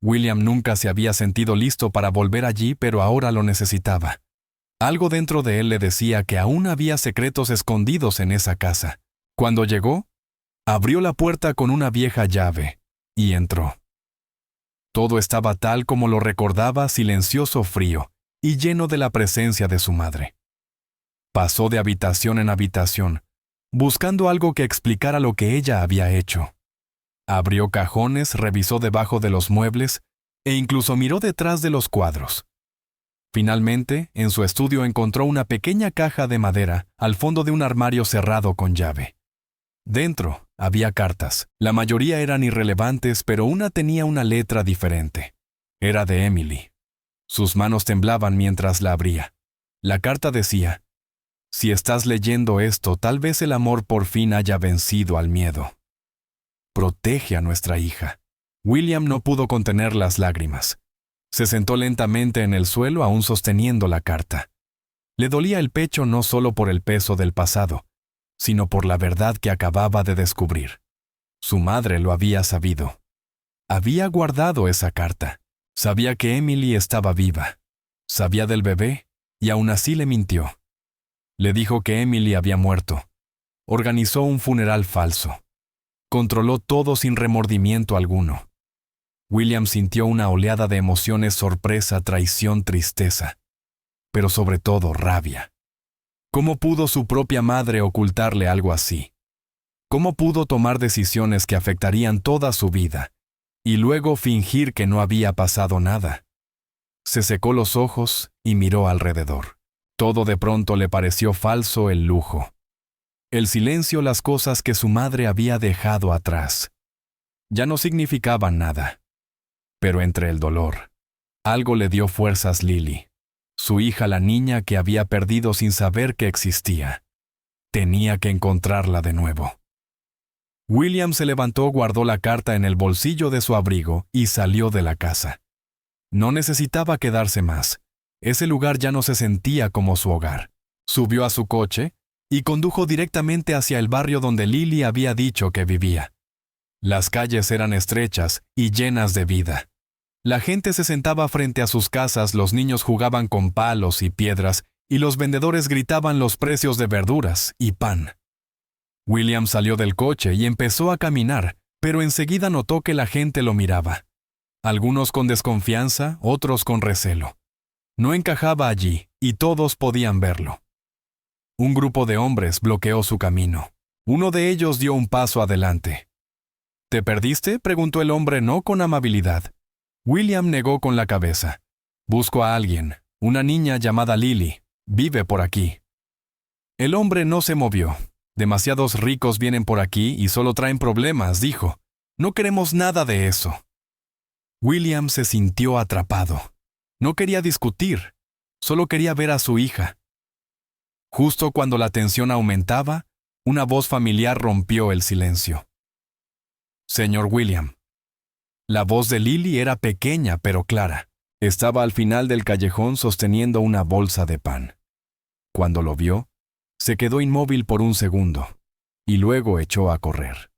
William nunca se había sentido listo para volver allí, pero ahora lo necesitaba. Algo dentro de él le decía que aún había secretos escondidos en esa casa. Cuando llegó, abrió la puerta con una vieja llave y entró. Todo estaba tal como lo recordaba, silencioso, frío y lleno de la presencia de su madre. Pasó de habitación en habitación, buscando algo que explicara lo que ella había hecho. Abrió cajones, revisó debajo de los muebles e incluso miró detrás de los cuadros. Finalmente, en su estudio encontró una pequeña caja de madera al fondo de un armario cerrado con llave. Dentro había cartas. La mayoría eran irrelevantes, pero una tenía una letra diferente. Era de Emily. Sus manos temblaban mientras la abría. La carta decía: si estás leyendo esto, tal vez el amor por fin haya vencido al miedo. Protege a nuestra hija. William no pudo contener las lágrimas. Se sentó lentamente en el suelo, aún sosteniendo la carta. Le dolía el pecho no solo por el peso del pasado, sino por la verdad que acababa de descubrir. Su madre lo había sabido. Había guardado esa carta. Sabía que Emily estaba viva. Sabía del bebé, y aún así le mintió. Le dijo que Emily había muerto. Organizó un funeral falso. Controló todo sin remordimiento alguno. William sintió una oleada de emociones: sorpresa, traición, tristeza, pero sobre todo rabia. ¿Cómo pudo su propia madre ocultarle algo así? ¿Cómo pudo tomar decisiones que afectarían toda su vida y luego fingir que no había pasado nada. Se secó los ojos y miró alrededor. Todo de pronto le pareció falso el lujo. El silencio, las cosas que su madre había dejado atrás. Ya no significaban nada. Pero entre el dolor, algo le dio fuerzas Lily, su hija, la niña que había perdido sin saber que existía. Tenía que encontrarla de nuevo. William se levantó, guardó la carta en el bolsillo de su abrigo y salió de la casa. No necesitaba quedarse más. Ese lugar ya no se sentía como su hogar. Subió a su coche y condujo directamente hacia el barrio donde Lily había dicho que vivía. Las calles eran estrechas y llenas de vida. La gente se sentaba frente a sus casas, los niños jugaban con palos y piedras, y los vendedores gritaban los precios de verduras y pan. William salió del coche y empezó a caminar, pero enseguida notó que la gente lo miraba. Algunos con desconfianza, otros con recelo. No encajaba allí, y todos podían verlo. Un grupo de hombres bloqueó su camino. Uno de ellos dio un paso adelante. ¿Te perdiste?, preguntó el hombre, no con amabilidad. William negó con la cabeza. Busco a alguien, una niña llamada Lily. Vive por aquí. El hombre no se movió. Demasiados ricos vienen por aquí y solo traen problemas, dijo. No queremos nada de eso. William se sintió atrapado. No quería discutir, solo quería ver a su hija. Justo cuando la tensión aumentaba, una voz familiar rompió el silencio. Señor William. La voz de Lily era pequeña pero clara. Estaba al final del callejón sosteniendo una bolsa de pan. Cuando lo vio, se quedó inmóvil por un segundo, y luego echó a correr.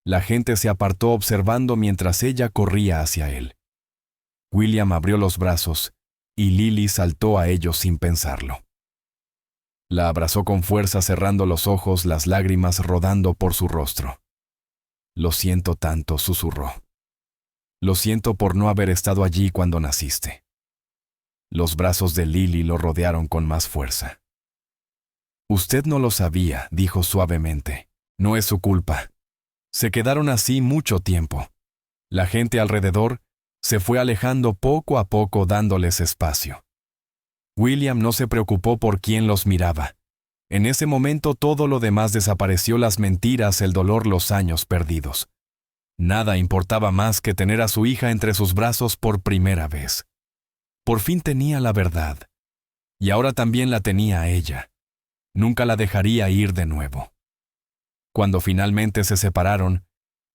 La gente se apartó observando mientras ella corría hacia él. William abrió los brazos, y Lily saltó a ellos sin pensarlo. La abrazó con fuerza, cerrando los ojos, las lágrimas rodando por su rostro. Lo siento tanto, susurró. Lo siento por no haber estado allí cuando naciste. Los brazos de Lily lo rodearon con más fuerza. Usted no lo sabía, dijo suavemente. No es su culpa. Se quedaron así mucho tiempo. La gente alrededor se fue alejando poco a poco, dándoles espacio. William no se preocupó por quién los miraba. En ese momento todo lo demás desapareció, las mentiras, el dolor, los años perdidos. Nada importaba más que tener a su hija entre sus brazos por primera vez. Por fin tenía la verdad. Y ahora también la tenía a ella. Nunca la dejaría ir de nuevo. Cuando finalmente se separaron,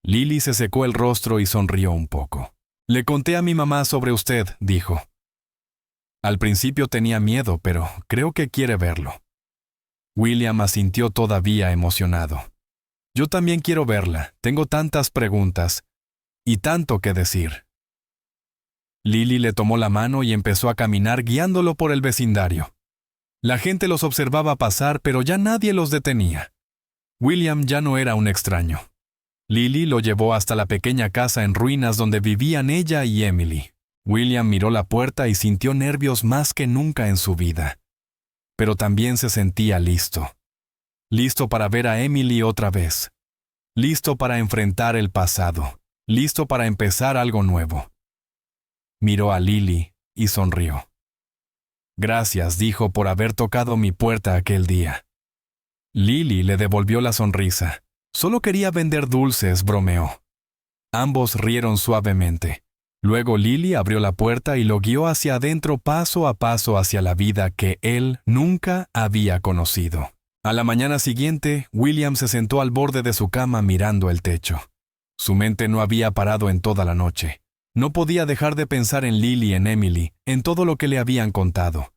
Lily se secó el rostro y sonrió un poco. Le conté a mi mamá sobre usted, dijo. Al principio tenía miedo, pero creo que quiere verlo. William asintió todavía emocionado. Yo también quiero verla, tengo tantas preguntas y tanto que decir. Lily le tomó la mano y empezó a caminar guiándolo por el vecindario. La gente los observaba pasar, pero ya nadie los detenía. William ya no era un extraño. Lily lo llevó hasta la pequeña casa en ruinas donde vivían ella y Emily. William miró la puerta y sintió nervios más que nunca en su vida. Pero también se sentía listo. Listo para ver a Emily otra vez. Listo para enfrentar el pasado. Listo para empezar algo nuevo. Miró a Lily y sonrió. Gracias, dijo, por haber tocado mi puerta aquel día. Lily le devolvió la sonrisa. Solo quería vender dulces, bromeó. Ambos rieron suavemente. Luego Lily abrió la puerta y lo guió hacia adentro, paso a paso hacia la vida que él nunca había conocido. A la mañana siguiente, William se sentó al borde de su cama mirando el techo. Su mente no había parado en toda la noche. No podía dejar de pensar en Lily, en Emily, en todo lo que le habían contado.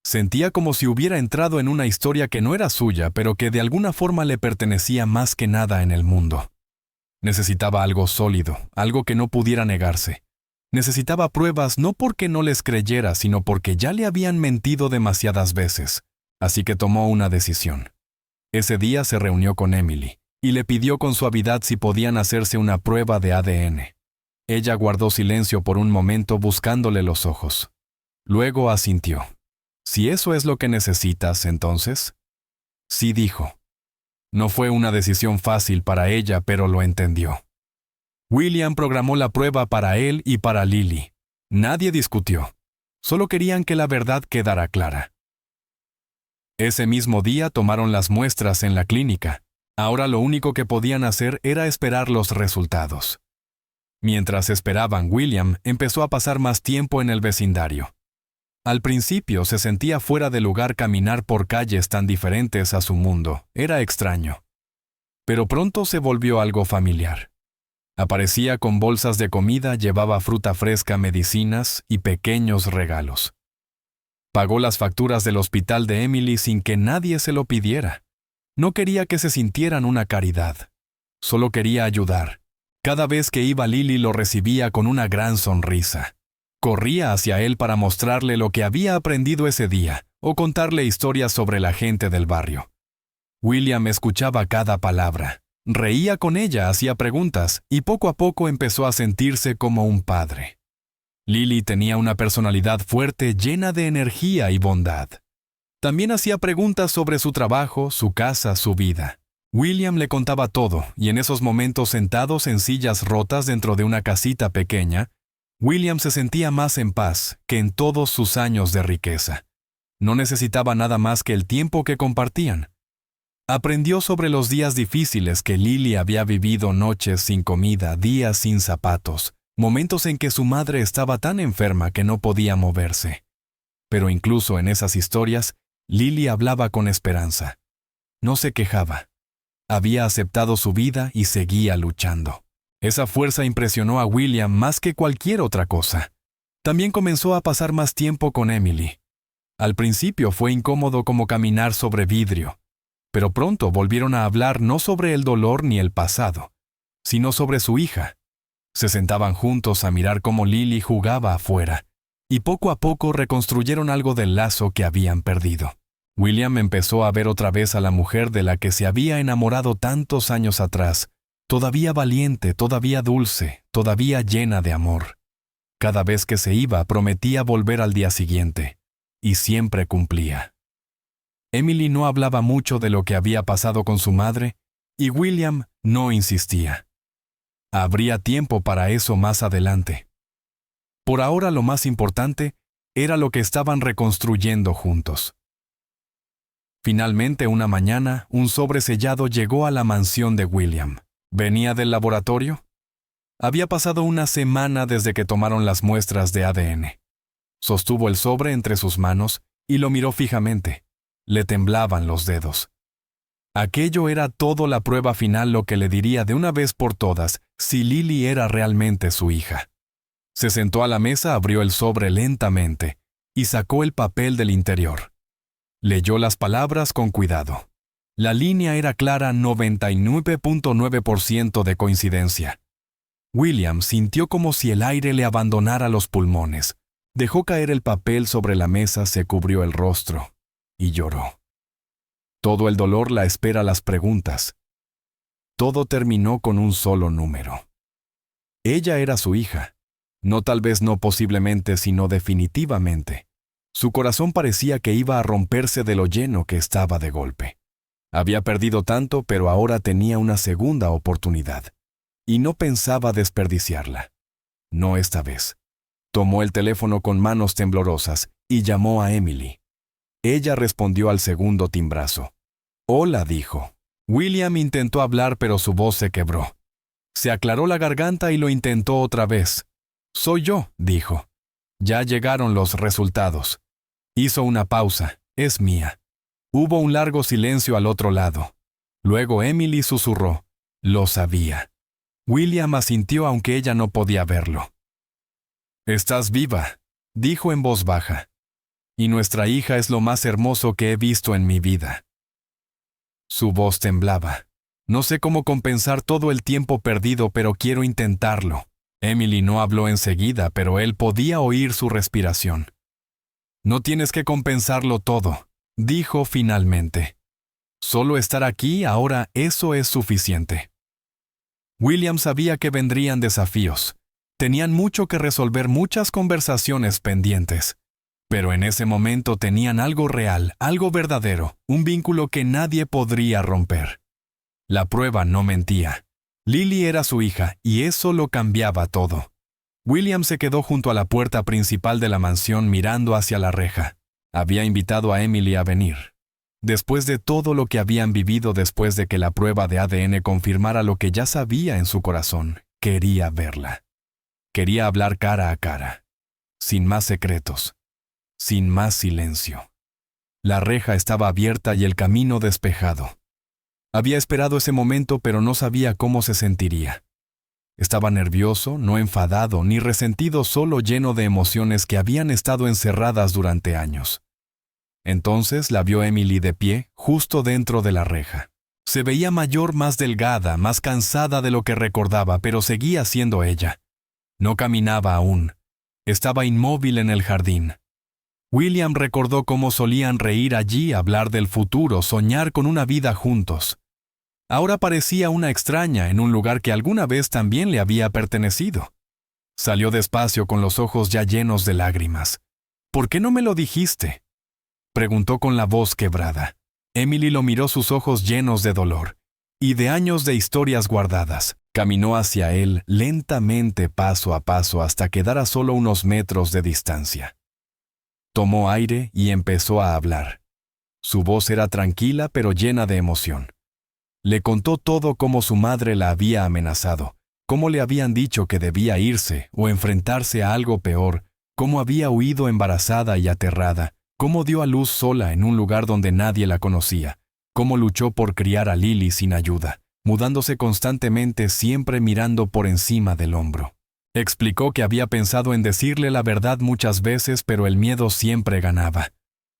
Sentía como si hubiera entrado en una historia que no era suya, pero que de alguna forma le pertenecía más que nada en el mundo. Necesitaba algo sólido, algo que no pudiera negarse. Necesitaba pruebas no porque no les creyera, sino porque ya le habían mentido demasiadas veces. Así que tomó una decisión. Ese día se reunió con Emily y le pidió con suavidad si podían hacerse una prueba de ADN. Ella guardó silencio por un momento buscándole los ojos. Luego asintió. «Si eso es lo que necesitas, entonces...» «Sí», dijo. No fue una decisión fácil para ella, pero lo entendió. William programó la prueba para él y para Lily. Nadie discutió. Solo querían que la verdad quedara clara. Ese mismo día tomaron las muestras en la clínica. Ahora lo único que podían hacer era esperar los resultados. Mientras esperaban, William empezó a pasar más tiempo en el vecindario. Al principio se sentía fuera de lugar caminar por calles tan diferentes a su mundo. Era extraño. Pero pronto se volvió algo familiar. Aparecía con bolsas de comida, llevaba fruta fresca, medicinas y pequeños regalos. Pagó las facturas del hospital de Emily sin que nadie se lo pidiera. No quería que se sintieran una caridad. Solo quería ayudar. Cada vez que iba Lily lo recibía con una gran sonrisa. Corría hacia él para mostrarle lo que había aprendido ese día o contarle historias sobre la gente del barrio. William escuchaba cada palabra. Reía con ella, hacía preguntas y poco a poco empezó a sentirse como un padre. Lily tenía una personalidad fuerte, llena de energía y bondad. También hacía preguntas sobre su trabajo, su casa, su vida. William le contaba todo, y en esos momentos sentados en sillas rotas dentro de una casita pequeña, William se sentía más en paz que en todos sus años de riqueza. No necesitaba nada más que el tiempo que compartían. Aprendió sobre los días difíciles que Lily había vivido, noches sin comida, días sin zapatos, momentos en que su madre estaba tan enferma que no podía moverse. Pero incluso en esas historias, Lily hablaba con esperanza. No se quejaba. Había aceptado su vida y seguía luchando. Esa fuerza impresionó a William más que cualquier otra cosa. También comenzó a pasar más tiempo con Emily. Al principio fue incómodo como caminar sobre vidrio, pero pronto volvieron a hablar no sobre el dolor ni el pasado, sino sobre su hija. Se sentaban juntos a mirar cómo Lily jugaba afuera, y poco a poco reconstruyeron algo del lazo que habían perdido. William empezó a ver otra vez a la mujer de la que se había enamorado tantos años atrás, todavía valiente, todavía dulce, todavía llena de amor. Cada vez que se iba, prometía volver al día siguiente, y siempre cumplía. Emily no hablaba mucho de lo que había pasado con su madre, y William no insistía. Habría tiempo para eso más adelante. Por ahora lo más importante era lo que estaban reconstruyendo juntos. Finalmente, una mañana, un sobre sellado llegó a la mansión de William. ¿Venía del laboratorio? Había pasado una semana desde que tomaron las muestras de ADN. Sostuvo el sobre entre sus manos y lo miró fijamente. Le temblaban los dedos. Aquello era todo la prueba final, lo que le diría de una vez por todas si Lily era realmente su hija. Se sentó a la mesa, abrió el sobre lentamente y sacó el papel del interior. Leyó las palabras con cuidado. La línea era clara, 99.9% de coincidencia. William sintió como si el aire le abandonara los pulmones. Dejó caer el papel sobre la mesa, se cubrió el rostro y lloró. Todo el dolor, la espera, las preguntas. Todo terminó con un solo número. Ella era su hija. No tal vez, no posiblemente, sino definitivamente. Su corazón parecía que iba a romperse de lo lleno que estaba de golpe. Había perdido tanto, pero ahora tenía una segunda oportunidad. Y no pensaba desperdiciarla. No esta vez. Tomó el teléfono con manos temblorosas y llamó a Emily. Ella respondió al segundo timbrazo. «Hola», dijo. William intentó hablar, pero su voz se quebró. Se aclaró la garganta y lo intentó otra vez. «Soy yo», dijo. «Ya llegaron los resultados». Hizo una pausa. «Es mía». Hubo un largo silencio al otro lado. Luego Emily susurró. «Lo sabía». William asintió aunque ella no podía verlo. «Estás viva», dijo en voz baja. «Y nuestra hija es lo más hermoso que he visto en mi vida». Su voz temblaba. «No sé cómo compensar todo el tiempo perdido, pero quiero intentarlo». Emily no habló enseguida, pero él podía oír su respiración. «No tienes que compensarlo todo», dijo finalmente. «Solo estar aquí ahora, eso es suficiente». William sabía que vendrían desafíos. Tenían mucho que resolver, muchas conversaciones pendientes. Pero en ese momento tenían algo real, algo verdadero, un vínculo que nadie podría romper. La prueba no mentía. Lily era su hija, y eso lo cambiaba todo. William se quedó junto a la puerta principal de la mansión mirando hacia la reja. Había invitado a Emily a venir. Después de todo lo que habían vivido después de que la prueba de ADN confirmara lo que ya sabía en su corazón, quería verla. Quería hablar cara a cara. Sin más secretos. Sin más silencio. La reja estaba abierta y el camino despejado. Había esperado ese momento, pero no sabía cómo se sentiría. Estaba nervioso, no enfadado ni resentido, solo lleno de emociones que habían estado encerradas durante años. Entonces la vio Emily de pie, justo dentro de la reja. Se veía mayor, más delgada, más cansada de lo que recordaba, pero seguía siendo ella. No caminaba aún. Estaba inmóvil en el jardín. William recordó cómo solían reír allí, hablar del futuro, soñar con una vida juntos. Ahora parecía una extraña en un lugar que alguna vez también le había pertenecido. Salió despacio con los ojos ya llenos de lágrimas. «¿Por qué no me lo dijiste?», preguntó con la voz quebrada. Emily lo miró, sus ojos llenos de dolor y de años de historias guardadas. Caminó hacia él lentamente, paso a paso, hasta quedar a solo unos metros de distancia. Tomó aire y empezó a hablar. Su voz era tranquila pero llena de emoción. Le contó todo, cómo su madre la había amenazado, cómo le habían dicho que debía irse o enfrentarse a algo peor, cómo había huido embarazada y aterrada, cómo dio a luz sola en un lugar donde nadie la conocía, cómo luchó por criar a Lily sin ayuda, mudándose constantemente, siempre mirando por encima del hombro. Explicó que había pensado en decirle la verdad muchas veces, pero el miedo siempre ganaba.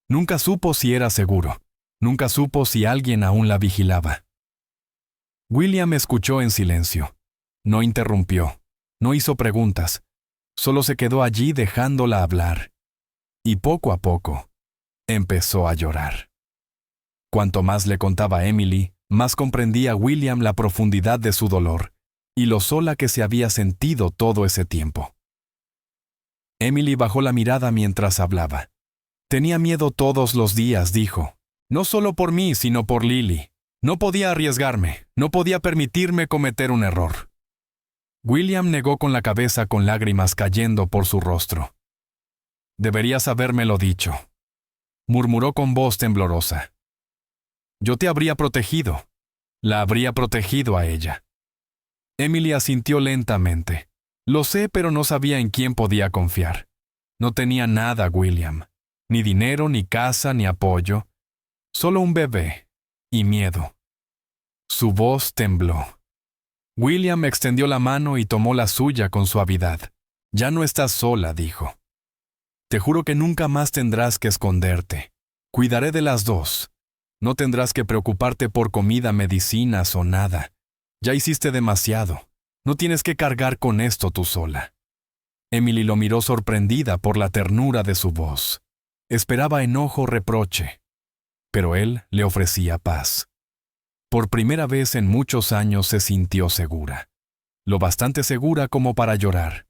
Nunca supo si era seguro. Nunca supo si alguien aún la vigilaba. William escuchó en silencio. No interrumpió. No hizo preguntas. Solo se quedó allí dejándola hablar. Y poco a poco, empezó a llorar. Cuanto más le contaba Emily, más comprendía William la profundidad de su dolor y lo sola que se había sentido todo ese tiempo. Emily bajó la mirada mientras hablaba. Tenía miedo todos los días, dijo. No solo por mí, sino por Lily. No podía arriesgarme, no podía permitirme cometer un error. William negó con la cabeza, con lágrimas cayendo por su rostro. Deberías habérmelo dicho, murmuró con voz temblorosa. Yo te habría protegido. La habría protegido a ella. Emily asintió lentamente. Lo sé, pero no sabía en quién podía confiar. No tenía nada, William. Ni dinero, ni casa, ni apoyo. Solo un bebé. Y miedo. Su voz tembló. William extendió la mano y tomó la suya con suavidad. Ya no estás sola, dijo. Te juro que nunca más tendrás que esconderte. Cuidaré de las dos. No tendrás que preocuparte por comida, medicinas o nada. Ya hiciste demasiado. No tienes que cargar con esto tú sola. Emily lo miró sorprendida por la ternura de su voz. Esperaba enojo, reproche. Pero él le ofrecía paz. Por primera vez en muchos años se sintió segura. Lo bastante segura como para llorar.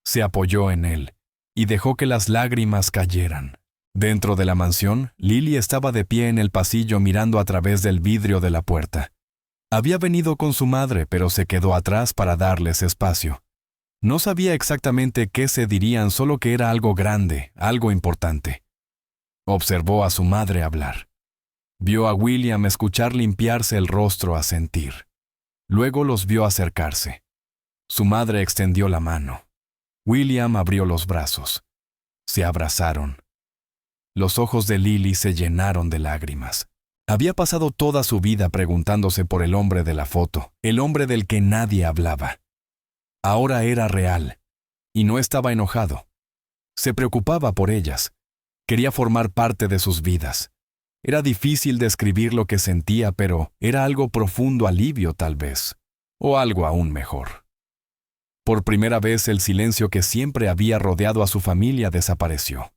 Se apoyó en él y dejó que las lágrimas cayeran. Dentro de la mansión, Lily estaba de pie en el pasillo mirando a través del vidrio de la puerta. Había venido con su madre, pero se quedó atrás para darles espacio. No sabía exactamente qué se dirían, solo que era algo grande, algo importante. Observó a su madre hablar. Vio a William escuchar, limpiarse el rostro, asentir. Luego los vio acercarse. Su madre extendió la mano. William abrió los brazos. Se abrazaron. Los ojos de Lily se llenaron de lágrimas. Había pasado toda su vida preguntándose por el hombre de la foto, el hombre del que nadie hablaba. Ahora era real, y no estaba enojado. Se preocupaba por ellas. Quería formar parte de sus vidas. Era difícil describir lo que sentía, pero era algo profundo, alivio tal vez, o algo aún mejor. Por primera vez el silencio que siempre había rodeado a su familia desapareció.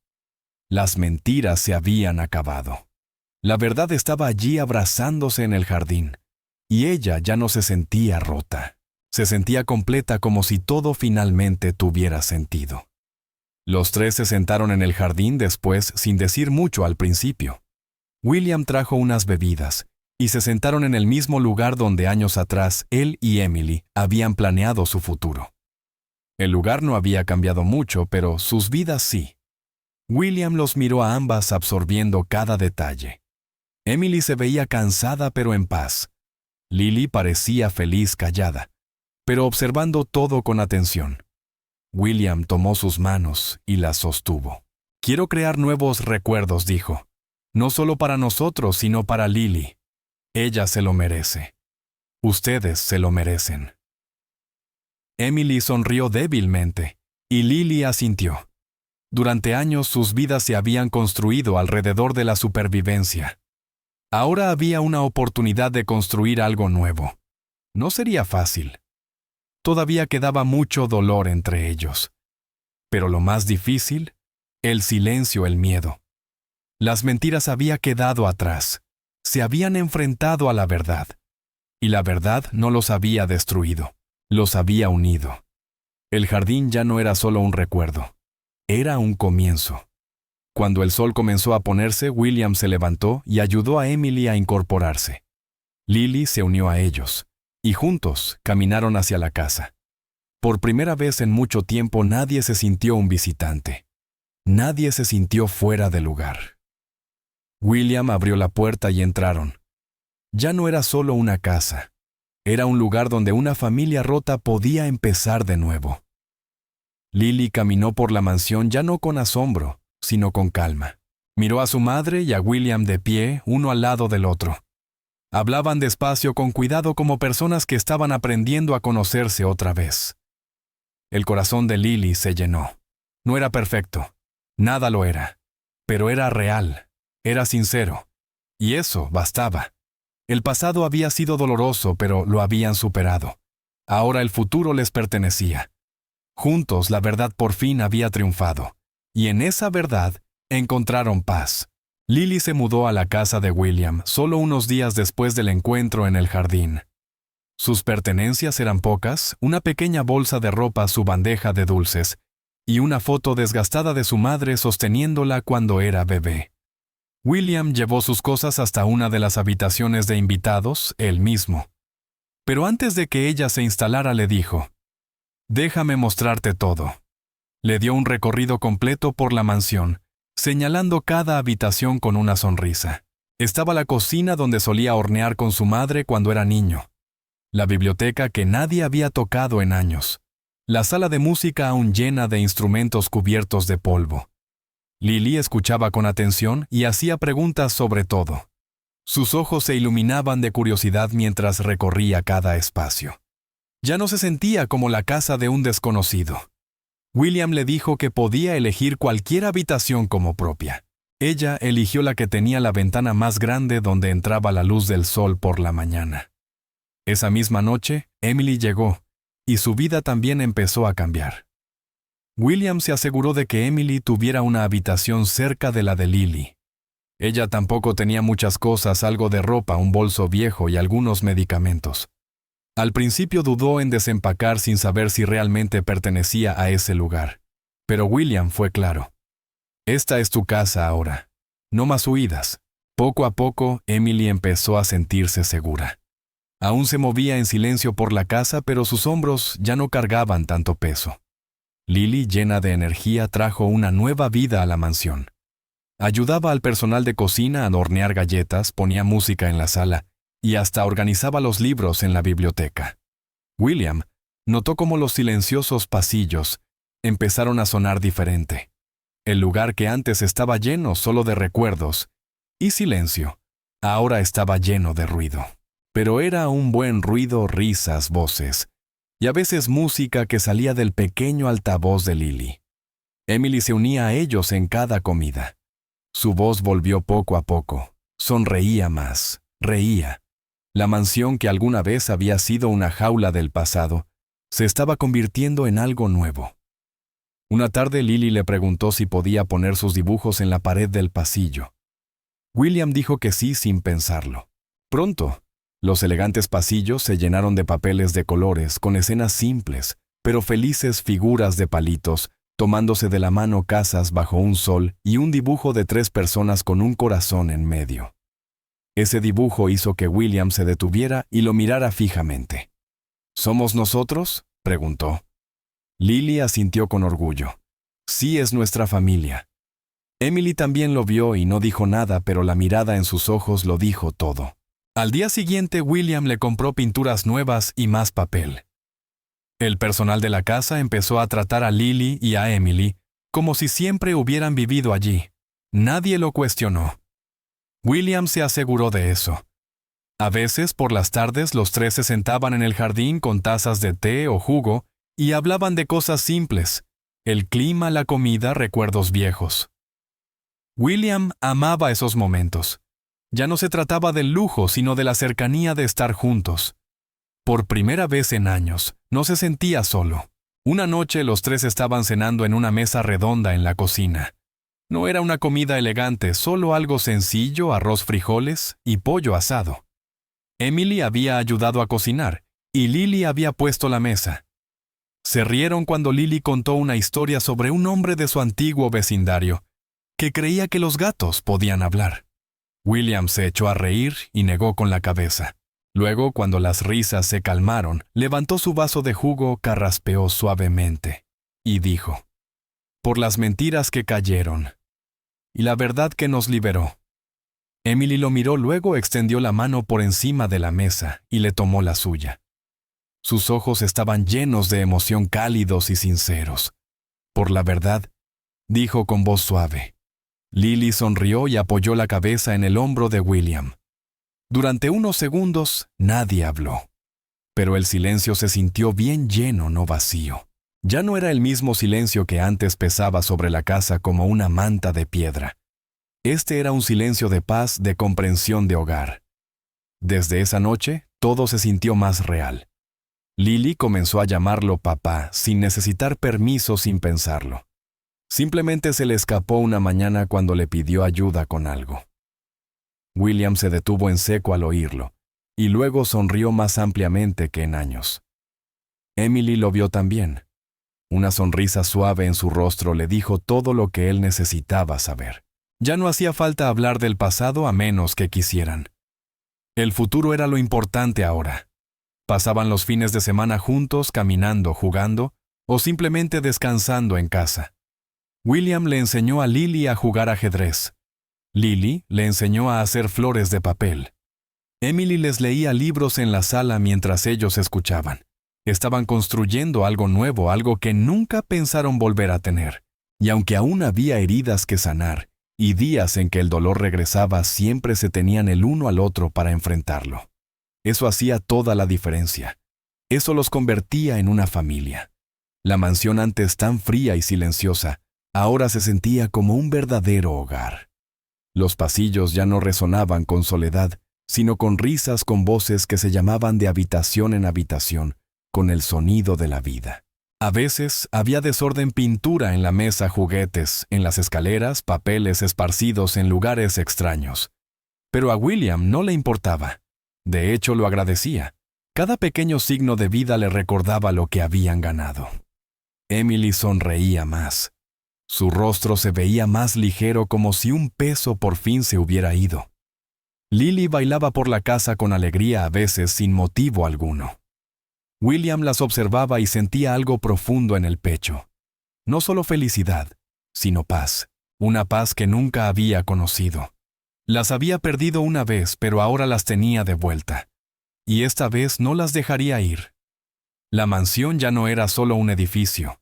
Las mentiras se habían acabado. La verdad estaba allí abrazándose en el jardín, y ella ya no se sentía rota. Se sentía completa, como si todo finalmente tuviera sentido. Los tres se sentaron en el jardín después, sin decir mucho al principio. William trajo unas bebidas, y se sentaron en el mismo lugar donde años atrás él y Emily habían planeado su futuro. El lugar no había cambiado mucho, pero sus vidas sí. William los miró a ambas absorbiendo cada detalle. Emily se veía cansada pero en paz. Lily parecía feliz callada, pero observando todo con atención. William tomó sus manos y las sostuvo. «Quiero crear nuevos recuerdos», dijo. «No solo para nosotros, sino para Lily. Ella se lo merece. Ustedes se lo merecen». Emily sonrió débilmente, y Lily asintió. Durante años sus vidas se habían construido alrededor de la supervivencia. Ahora había una oportunidad de construir algo nuevo. No sería fácil. Todavía quedaba mucho dolor entre ellos. Pero lo más difícil, el silencio, el miedo. Las mentiras habían quedado atrás. Se habían enfrentado a la verdad. Y la verdad no los había destruido. Los había unido. El jardín ya no era solo un recuerdo. Era un comienzo. Cuando el sol comenzó a ponerse, William se levantó y ayudó a Emily a incorporarse. Lily se unió a ellos, y juntos caminaron hacia la casa. Por primera vez en mucho tiempo nadie se sintió un visitante. Nadie se sintió fuera de lugar. William abrió la puerta y entraron. Ya no era solo una casa. Era un lugar donde una familia rota podía empezar de nuevo. Lily caminó por la mansión ya no con asombro, sino con calma. Miró a su madre y a William de pie, uno al lado del otro. Hablaban despacio, con cuidado, como personas que estaban aprendiendo a conocerse otra vez. El corazón de Lily se llenó. No era perfecto. Nada lo era. Pero era real. Era sincero. Y eso bastaba. El pasado había sido doloroso, pero lo habían superado. Ahora el futuro les pertenecía. Juntos la verdad por fin había triunfado. Y en esa verdad encontraron paz. Lily se mudó a la casa de William solo unos días después del encuentro en el jardín. Sus pertenencias eran pocas, una pequeña bolsa de ropa, su bandeja de dulces, y una foto desgastada de su madre sosteniéndola cuando era bebé. William llevó sus cosas hasta una de las habitaciones de invitados, él mismo. Pero antes de que ella se instalara le dijo: «Déjame mostrarte todo». Le dio un recorrido completo por la mansión, señalando cada habitación con una sonrisa. Estaba la cocina donde solía hornear con su madre cuando era niño. La biblioteca que nadie había tocado en años. La sala de música aún llena de instrumentos cubiertos de polvo. Lily escuchaba con atención y hacía preguntas sobre todo. Sus ojos se iluminaban de curiosidad mientras recorría cada espacio. Ya no se sentía como la casa de un desconocido. William le dijo que podía elegir cualquier habitación como propia. Ella eligió la que tenía la ventana más grande donde entraba la luz del sol por la mañana. Esa misma noche, Emily llegó, y su vida también empezó a cambiar. William se aseguró de que Emily tuviera una habitación cerca de la de Lily. Ella tampoco tenía muchas cosas, algo de ropa, un bolso viejo y algunos medicamentos. Al principio dudó en desempacar sin saber si realmente pertenecía a ese lugar. Pero William fue claro. «Esta es tu casa ahora. No más huidas». Poco a poco, Emily empezó a sentirse segura. Aún se movía en silencio por la casa, pero sus hombros ya no cargaban tanto peso. Lily, llena de energía, trajo una nueva vida a la mansión. Ayudaba al personal de cocina a hornear galletas, ponía música en la sala, y hasta organizaba los libros en la biblioteca. William notó cómo los silenciosos pasillos empezaron a sonar diferente. El lugar que antes estaba lleno solo de recuerdos y silencio, ahora estaba lleno de ruido. Pero era un buen ruido, risas, voces, y a veces música que salía del pequeño altavoz de Lily. Emily se unía a ellos en cada comida. Su voz volvió poco a poco, sonreía más, reía. La mansión que alguna vez había sido una jaula del pasado, se estaba convirtiendo en algo nuevo. Una tarde Lily le preguntó si podía poner sus dibujos en la pared del pasillo. William dijo que sí sin pensarlo. Pronto, los elegantes pasillos se llenaron de papeles de colores con escenas simples, pero felices figuras de palitos, tomándose de la mano casas bajo un sol y un dibujo de 3 personas con un corazón en medio. Ese dibujo hizo que William se detuviera y lo mirara fijamente. ¿Somos nosotros?, preguntó. Lily asintió con orgullo. Sí, es nuestra familia. Emily también lo vio y no dijo nada, pero la mirada en sus ojos lo dijo todo. Al día siguiente, William le compró pinturas nuevas y más papel. El personal de la casa empezó a tratar a Lily y a Emily como si siempre hubieran vivido allí. Nadie lo cuestionó. William se aseguró de eso. A veces, por las tardes, los tres se sentaban en el jardín con tazas de té o jugo y hablaban de cosas simples: el clima, la comida, recuerdos viejos. William amaba esos momentos. Ya no se trataba del lujo, sino de la cercanía de estar juntos. Por primera vez en años, no se sentía solo. Una noche los tres estaban cenando en una mesa redonda en la cocina. No era una comida elegante, solo algo sencillo: arroz, frijoles y pollo asado. Emily había ayudado a cocinar y Lily había puesto la mesa. Se rieron cuando Lily contó una historia sobre un hombre de su antiguo vecindario que creía que los gatos podían hablar. William se echó a reír y negó con la cabeza. Luego, cuando las risas se calmaron, levantó su vaso de jugo, carraspeó suavemente y dijo: «Por las mentiras que cayeron y la verdad que nos liberó». Emily lo miró, luego extendió la mano por encima de la mesa y le tomó la suya. Sus ojos estaban llenos de emoción, cálidos y sinceros. «Por la verdad», dijo con voz suave. Lily sonrió y apoyó la cabeza en el hombro de William. Durante unos segundos nadie habló, pero el silencio se sintió bien lleno, no vacío. Ya no era el mismo silencio que antes pesaba sobre la casa como una manta de piedra. Este era un silencio de paz, de comprensión, de hogar. Desde esa noche, todo se sintió más real. Lily comenzó a llamarlo papá, sin necesitar permiso, sin pensarlo. Simplemente se le escapó una mañana cuando le pidió ayuda con algo. William se detuvo en seco al oírlo, y luego sonrió más ampliamente que en años. Emily lo vio también. Una sonrisa suave en su rostro le dijo todo lo que él necesitaba saber. Ya no hacía falta hablar del pasado a menos que quisieran. El futuro era lo importante ahora. Pasaban los fines de semana juntos, caminando, jugando, o simplemente descansando en casa. William le enseñó a Lily a jugar ajedrez. Lily le enseñó a hacer flores de papel. Emily les leía libros en la sala mientras ellos escuchaban. Estaban construyendo algo nuevo, algo que nunca pensaron volver a tener. Y aunque aún había heridas que sanar, y días en que el dolor regresaba, siempre se tenían el uno al otro para enfrentarlo. Eso hacía toda la diferencia. Eso los convertía en una familia. La mansión, antes tan fría y silenciosa, ahora se sentía como un verdadero hogar. Los pasillos ya no resonaban con soledad, sino con risas, con voces que se llamaban de habitación en habitación, con el sonido de la vida. A veces había desorden, pintura en la mesa, juguetes, en las escaleras, papeles esparcidos en lugares extraños. Pero a William no le importaba. De hecho, lo agradecía. Cada pequeño signo de vida le recordaba lo que habían ganado. Emily sonreía más. Su rostro se veía más ligero, como si un peso por fin se hubiera ido. Lily bailaba por la casa con alegría, a veces sin motivo alguno. William las observaba y sentía algo profundo en el pecho. No solo felicidad, sino paz. Una paz que nunca había conocido. Las había perdido una vez, pero ahora las tenía de vuelta. Y esta vez no las dejaría ir. La mansión ya no era solo un edificio.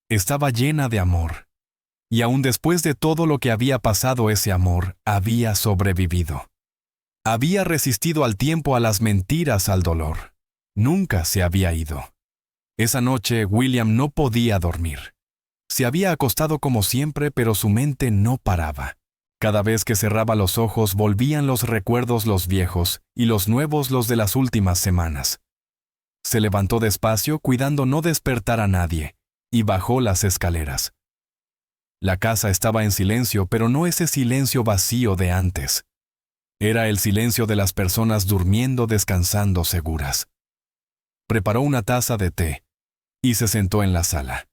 Estaba llena de amor. Y aún después de todo lo que había pasado, ese amor había sobrevivido. Había resistido al tiempo, a las mentiras, al dolor. Nunca se había ido. Esa noche William no podía dormir. Se había acostado como siempre, pero su mente no paraba. Cada vez que cerraba los ojos volvían los recuerdos, los viejos, y los nuevos, los de las últimas semanas. Se levantó despacio, cuidando no despertar a nadie, y bajó las escaleras. La casa estaba en silencio, pero no ese silencio vacío de antes. Era el silencio de las personas durmiendo, descansando seguras. Preparó una taza de té y se sentó en la sala.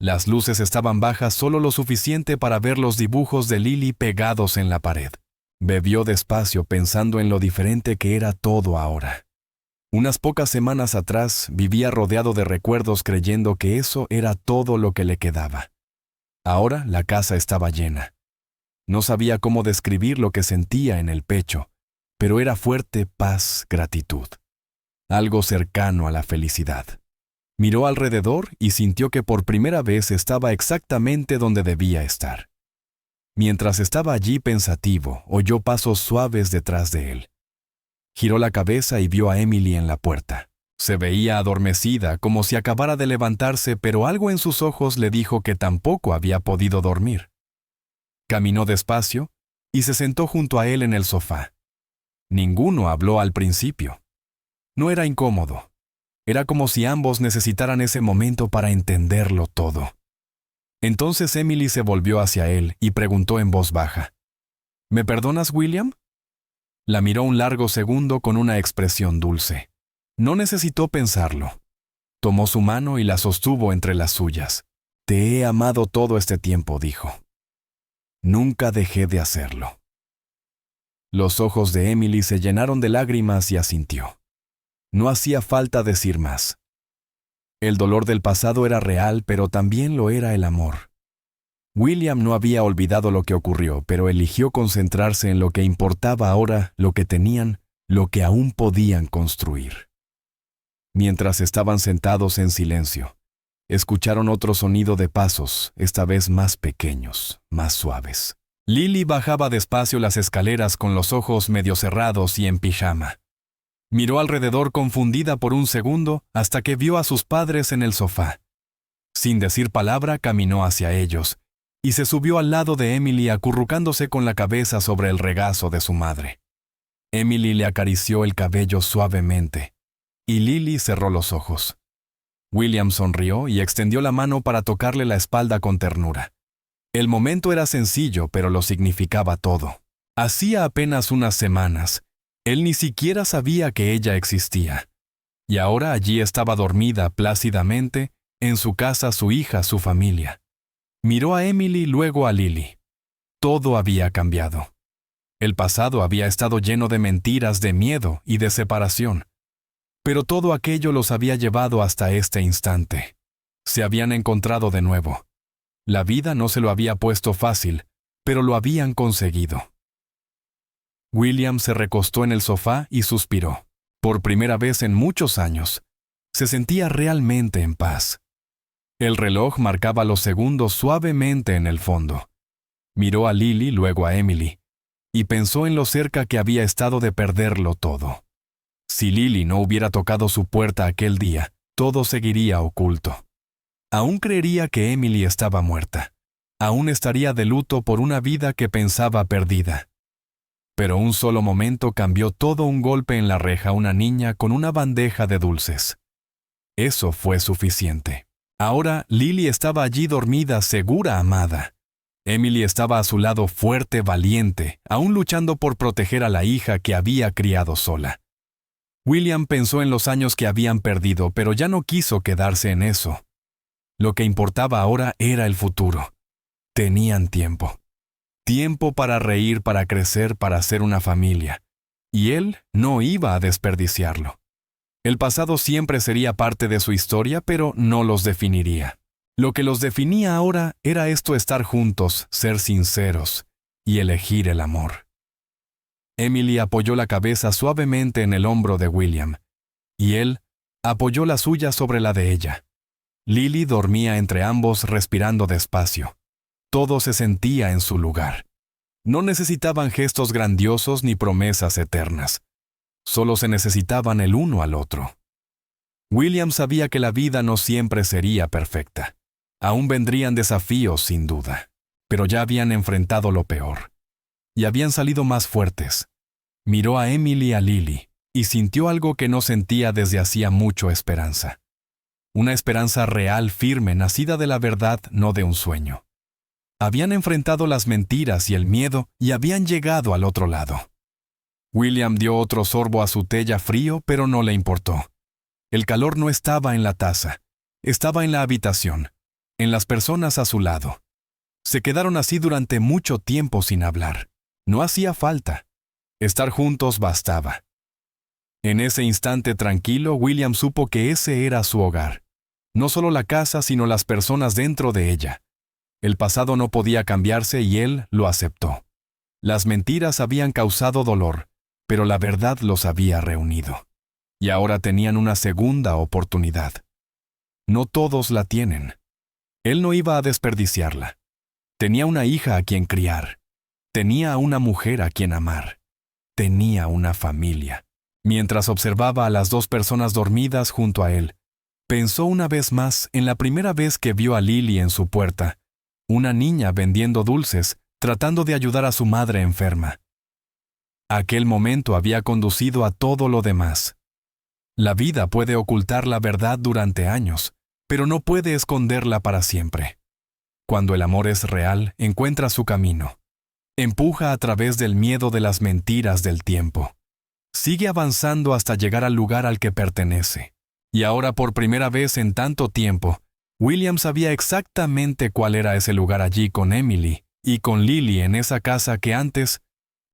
Las luces estaban bajas, solo lo suficiente para ver los dibujos de Lily pegados en la pared. Bebió despacio pensando en lo diferente que era todo ahora. Unas pocas semanas atrás vivía rodeado de recuerdos creyendo que eso era todo lo que le quedaba. Ahora la casa estaba llena. No sabía cómo describir lo que sentía en el pecho, pero era fuerte paz, gratitud. Algo cercano a la felicidad. Miró alrededor y sintió que por primera vez estaba exactamente donde debía estar. Mientras estaba allí pensativo, oyó pasos suaves detrás de él. Giró la cabeza y vio a Emily en la puerta. Se veía adormecida, como si acabara de levantarse, pero algo en sus ojos le dijo que tampoco había podido dormir. Caminó despacio y se sentó junto a él en el sofá. Ninguno habló al principio. No era incómodo. Era como si ambos necesitaran ese momento para entenderlo todo. Entonces Emily se volvió hacia él y preguntó en voz baja: ¿Me perdonas, William? La miró un largo segundo con una expresión dulce. No necesitó pensarlo. Tomó su mano y la sostuvo entre las suyas. Te he amado todo este tiempo, dijo. Nunca dejé de hacerlo. Los ojos de Emily se llenaron de lágrimas y asintió. No hacía falta decir más. El dolor del pasado era real, pero también lo era el amor. William no había olvidado lo que ocurrió, pero eligió concentrarse en lo que importaba ahora, lo que tenían, lo que aún podían construir. Mientras estaban sentados en silencio, escucharon otro sonido de pasos, esta vez más pequeños, más suaves. Lily bajaba despacio las escaleras con los ojos medio cerrados y en pijama. Miró alrededor confundida por un segundo hasta que vio a sus padres en el sofá. Sin decir palabra, caminó hacia ellos y se subió al lado de Emily acurrucándose con la cabeza sobre el regazo de su madre. Emily le acarició el cabello suavemente y Lily cerró los ojos. William sonrió y extendió la mano para tocarle la espalda con ternura. El momento era sencillo, pero lo significaba todo. Hacía apenas unas semanas, él ni siquiera sabía que ella existía. Y ahora allí estaba dormida plácidamente, en su casa su hija, su familia. Miró a Emily, luego a Lily. Todo había cambiado. El pasado había estado lleno de mentiras, de miedo y de separación. Pero todo aquello los había llevado hasta este instante. Se habían encontrado de nuevo. La vida no se lo había puesto fácil, pero lo habían conseguido. William se recostó en el sofá y suspiró. Por primera vez en muchos años, se sentía realmente en paz. El reloj marcaba los segundos suavemente en el fondo. Miró a Lily, luego a Emily, y pensó en lo cerca que había estado de perderlo todo. Si Lily no hubiera tocado su puerta aquel día, todo seguiría oculto. Aún creería que Emily estaba muerta. Aún estaría de luto por una vida que pensaba perdida. Pero un solo momento cambió todo. Un golpe en la reja, una niña con una bandeja de dulces. Eso fue suficiente. Ahora Lily estaba allí dormida, segura, amada. Emily estaba a su lado fuerte, valiente, aún luchando por proteger a la hija que había criado sola. William pensó en los años que habían perdido, pero ya no quiso quedarse en eso. Lo que importaba ahora era el futuro. Tenían tiempo. Tiempo para reír, para crecer, para hacer una familia. Y él no iba a desperdiciarlo. El pasado siempre sería parte de su historia, pero no los definiría. Lo que los definía ahora era estar juntos, ser sinceros y elegir el amor. Emily apoyó la cabeza suavemente en el hombro de William, y él apoyó la suya sobre la de ella. Lily dormía entre ambos, respirando despacio. Todo se sentía en su lugar. No necesitaban gestos grandiosos ni promesas eternas. Solo se necesitaban el uno al otro. William sabía que la vida no siempre sería perfecta. Aún vendrían desafíos, sin duda. Pero ya habían enfrentado lo peor. Y habían salido más fuertes. Miró a Emily y a Lily, y sintió algo que no sentía desde hacía mucho: esperanza. Una esperanza real, firme, nacida de la verdad, no de un sueño. Habían enfrentado las mentiras y el miedo y habían llegado al otro lado. William dio otro sorbo a su té ya frío, pero no le importó. El calor no estaba en la taza, estaba en la habitación, en las personas a su lado. Se quedaron así durante mucho tiempo sin hablar. No hacía falta. Estar juntos bastaba. En ese instante tranquilo, William supo que ese era su hogar. No solo la casa, sino las personas dentro de ella. El pasado no podía cambiarse y él lo aceptó. Las mentiras habían causado dolor, pero la verdad los había reunido. Y ahora tenían una segunda oportunidad. No todos la tienen. Él no iba a desperdiciarla. Tenía una hija a quien criar. Tenía a una mujer a quien amar. Tenía una familia. Mientras observaba a las dos personas dormidas junto a él, pensó una vez más en la primera vez que vio a Lily en su puerta, una niña vendiendo dulces, tratando de ayudar a su madre enferma. Aquel momento había conducido a todo lo demás. La vida puede ocultar la verdad durante años, pero no puede esconderla para siempre. Cuando el amor es real, encuentra su camino. Empuja a través del miedo de las mentiras del tiempo. Sigue avanzando hasta llegar al lugar al que pertenece. Y ahora, por primera vez en tanto tiempo, William sabía exactamente cuál era ese lugar allí con Emily y con Lily en esa casa que antes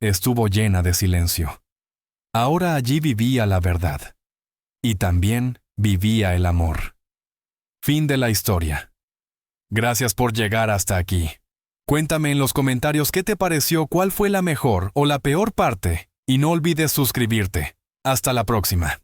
estuvo llena de silencio. Ahora allí vivía la verdad. Y también vivía el amor. Fin de la historia. Gracias por llegar hasta aquí. Cuéntame en los comentarios qué te pareció, cuál fue la mejor o la peor parte, y no olvides suscribirte. Hasta la próxima.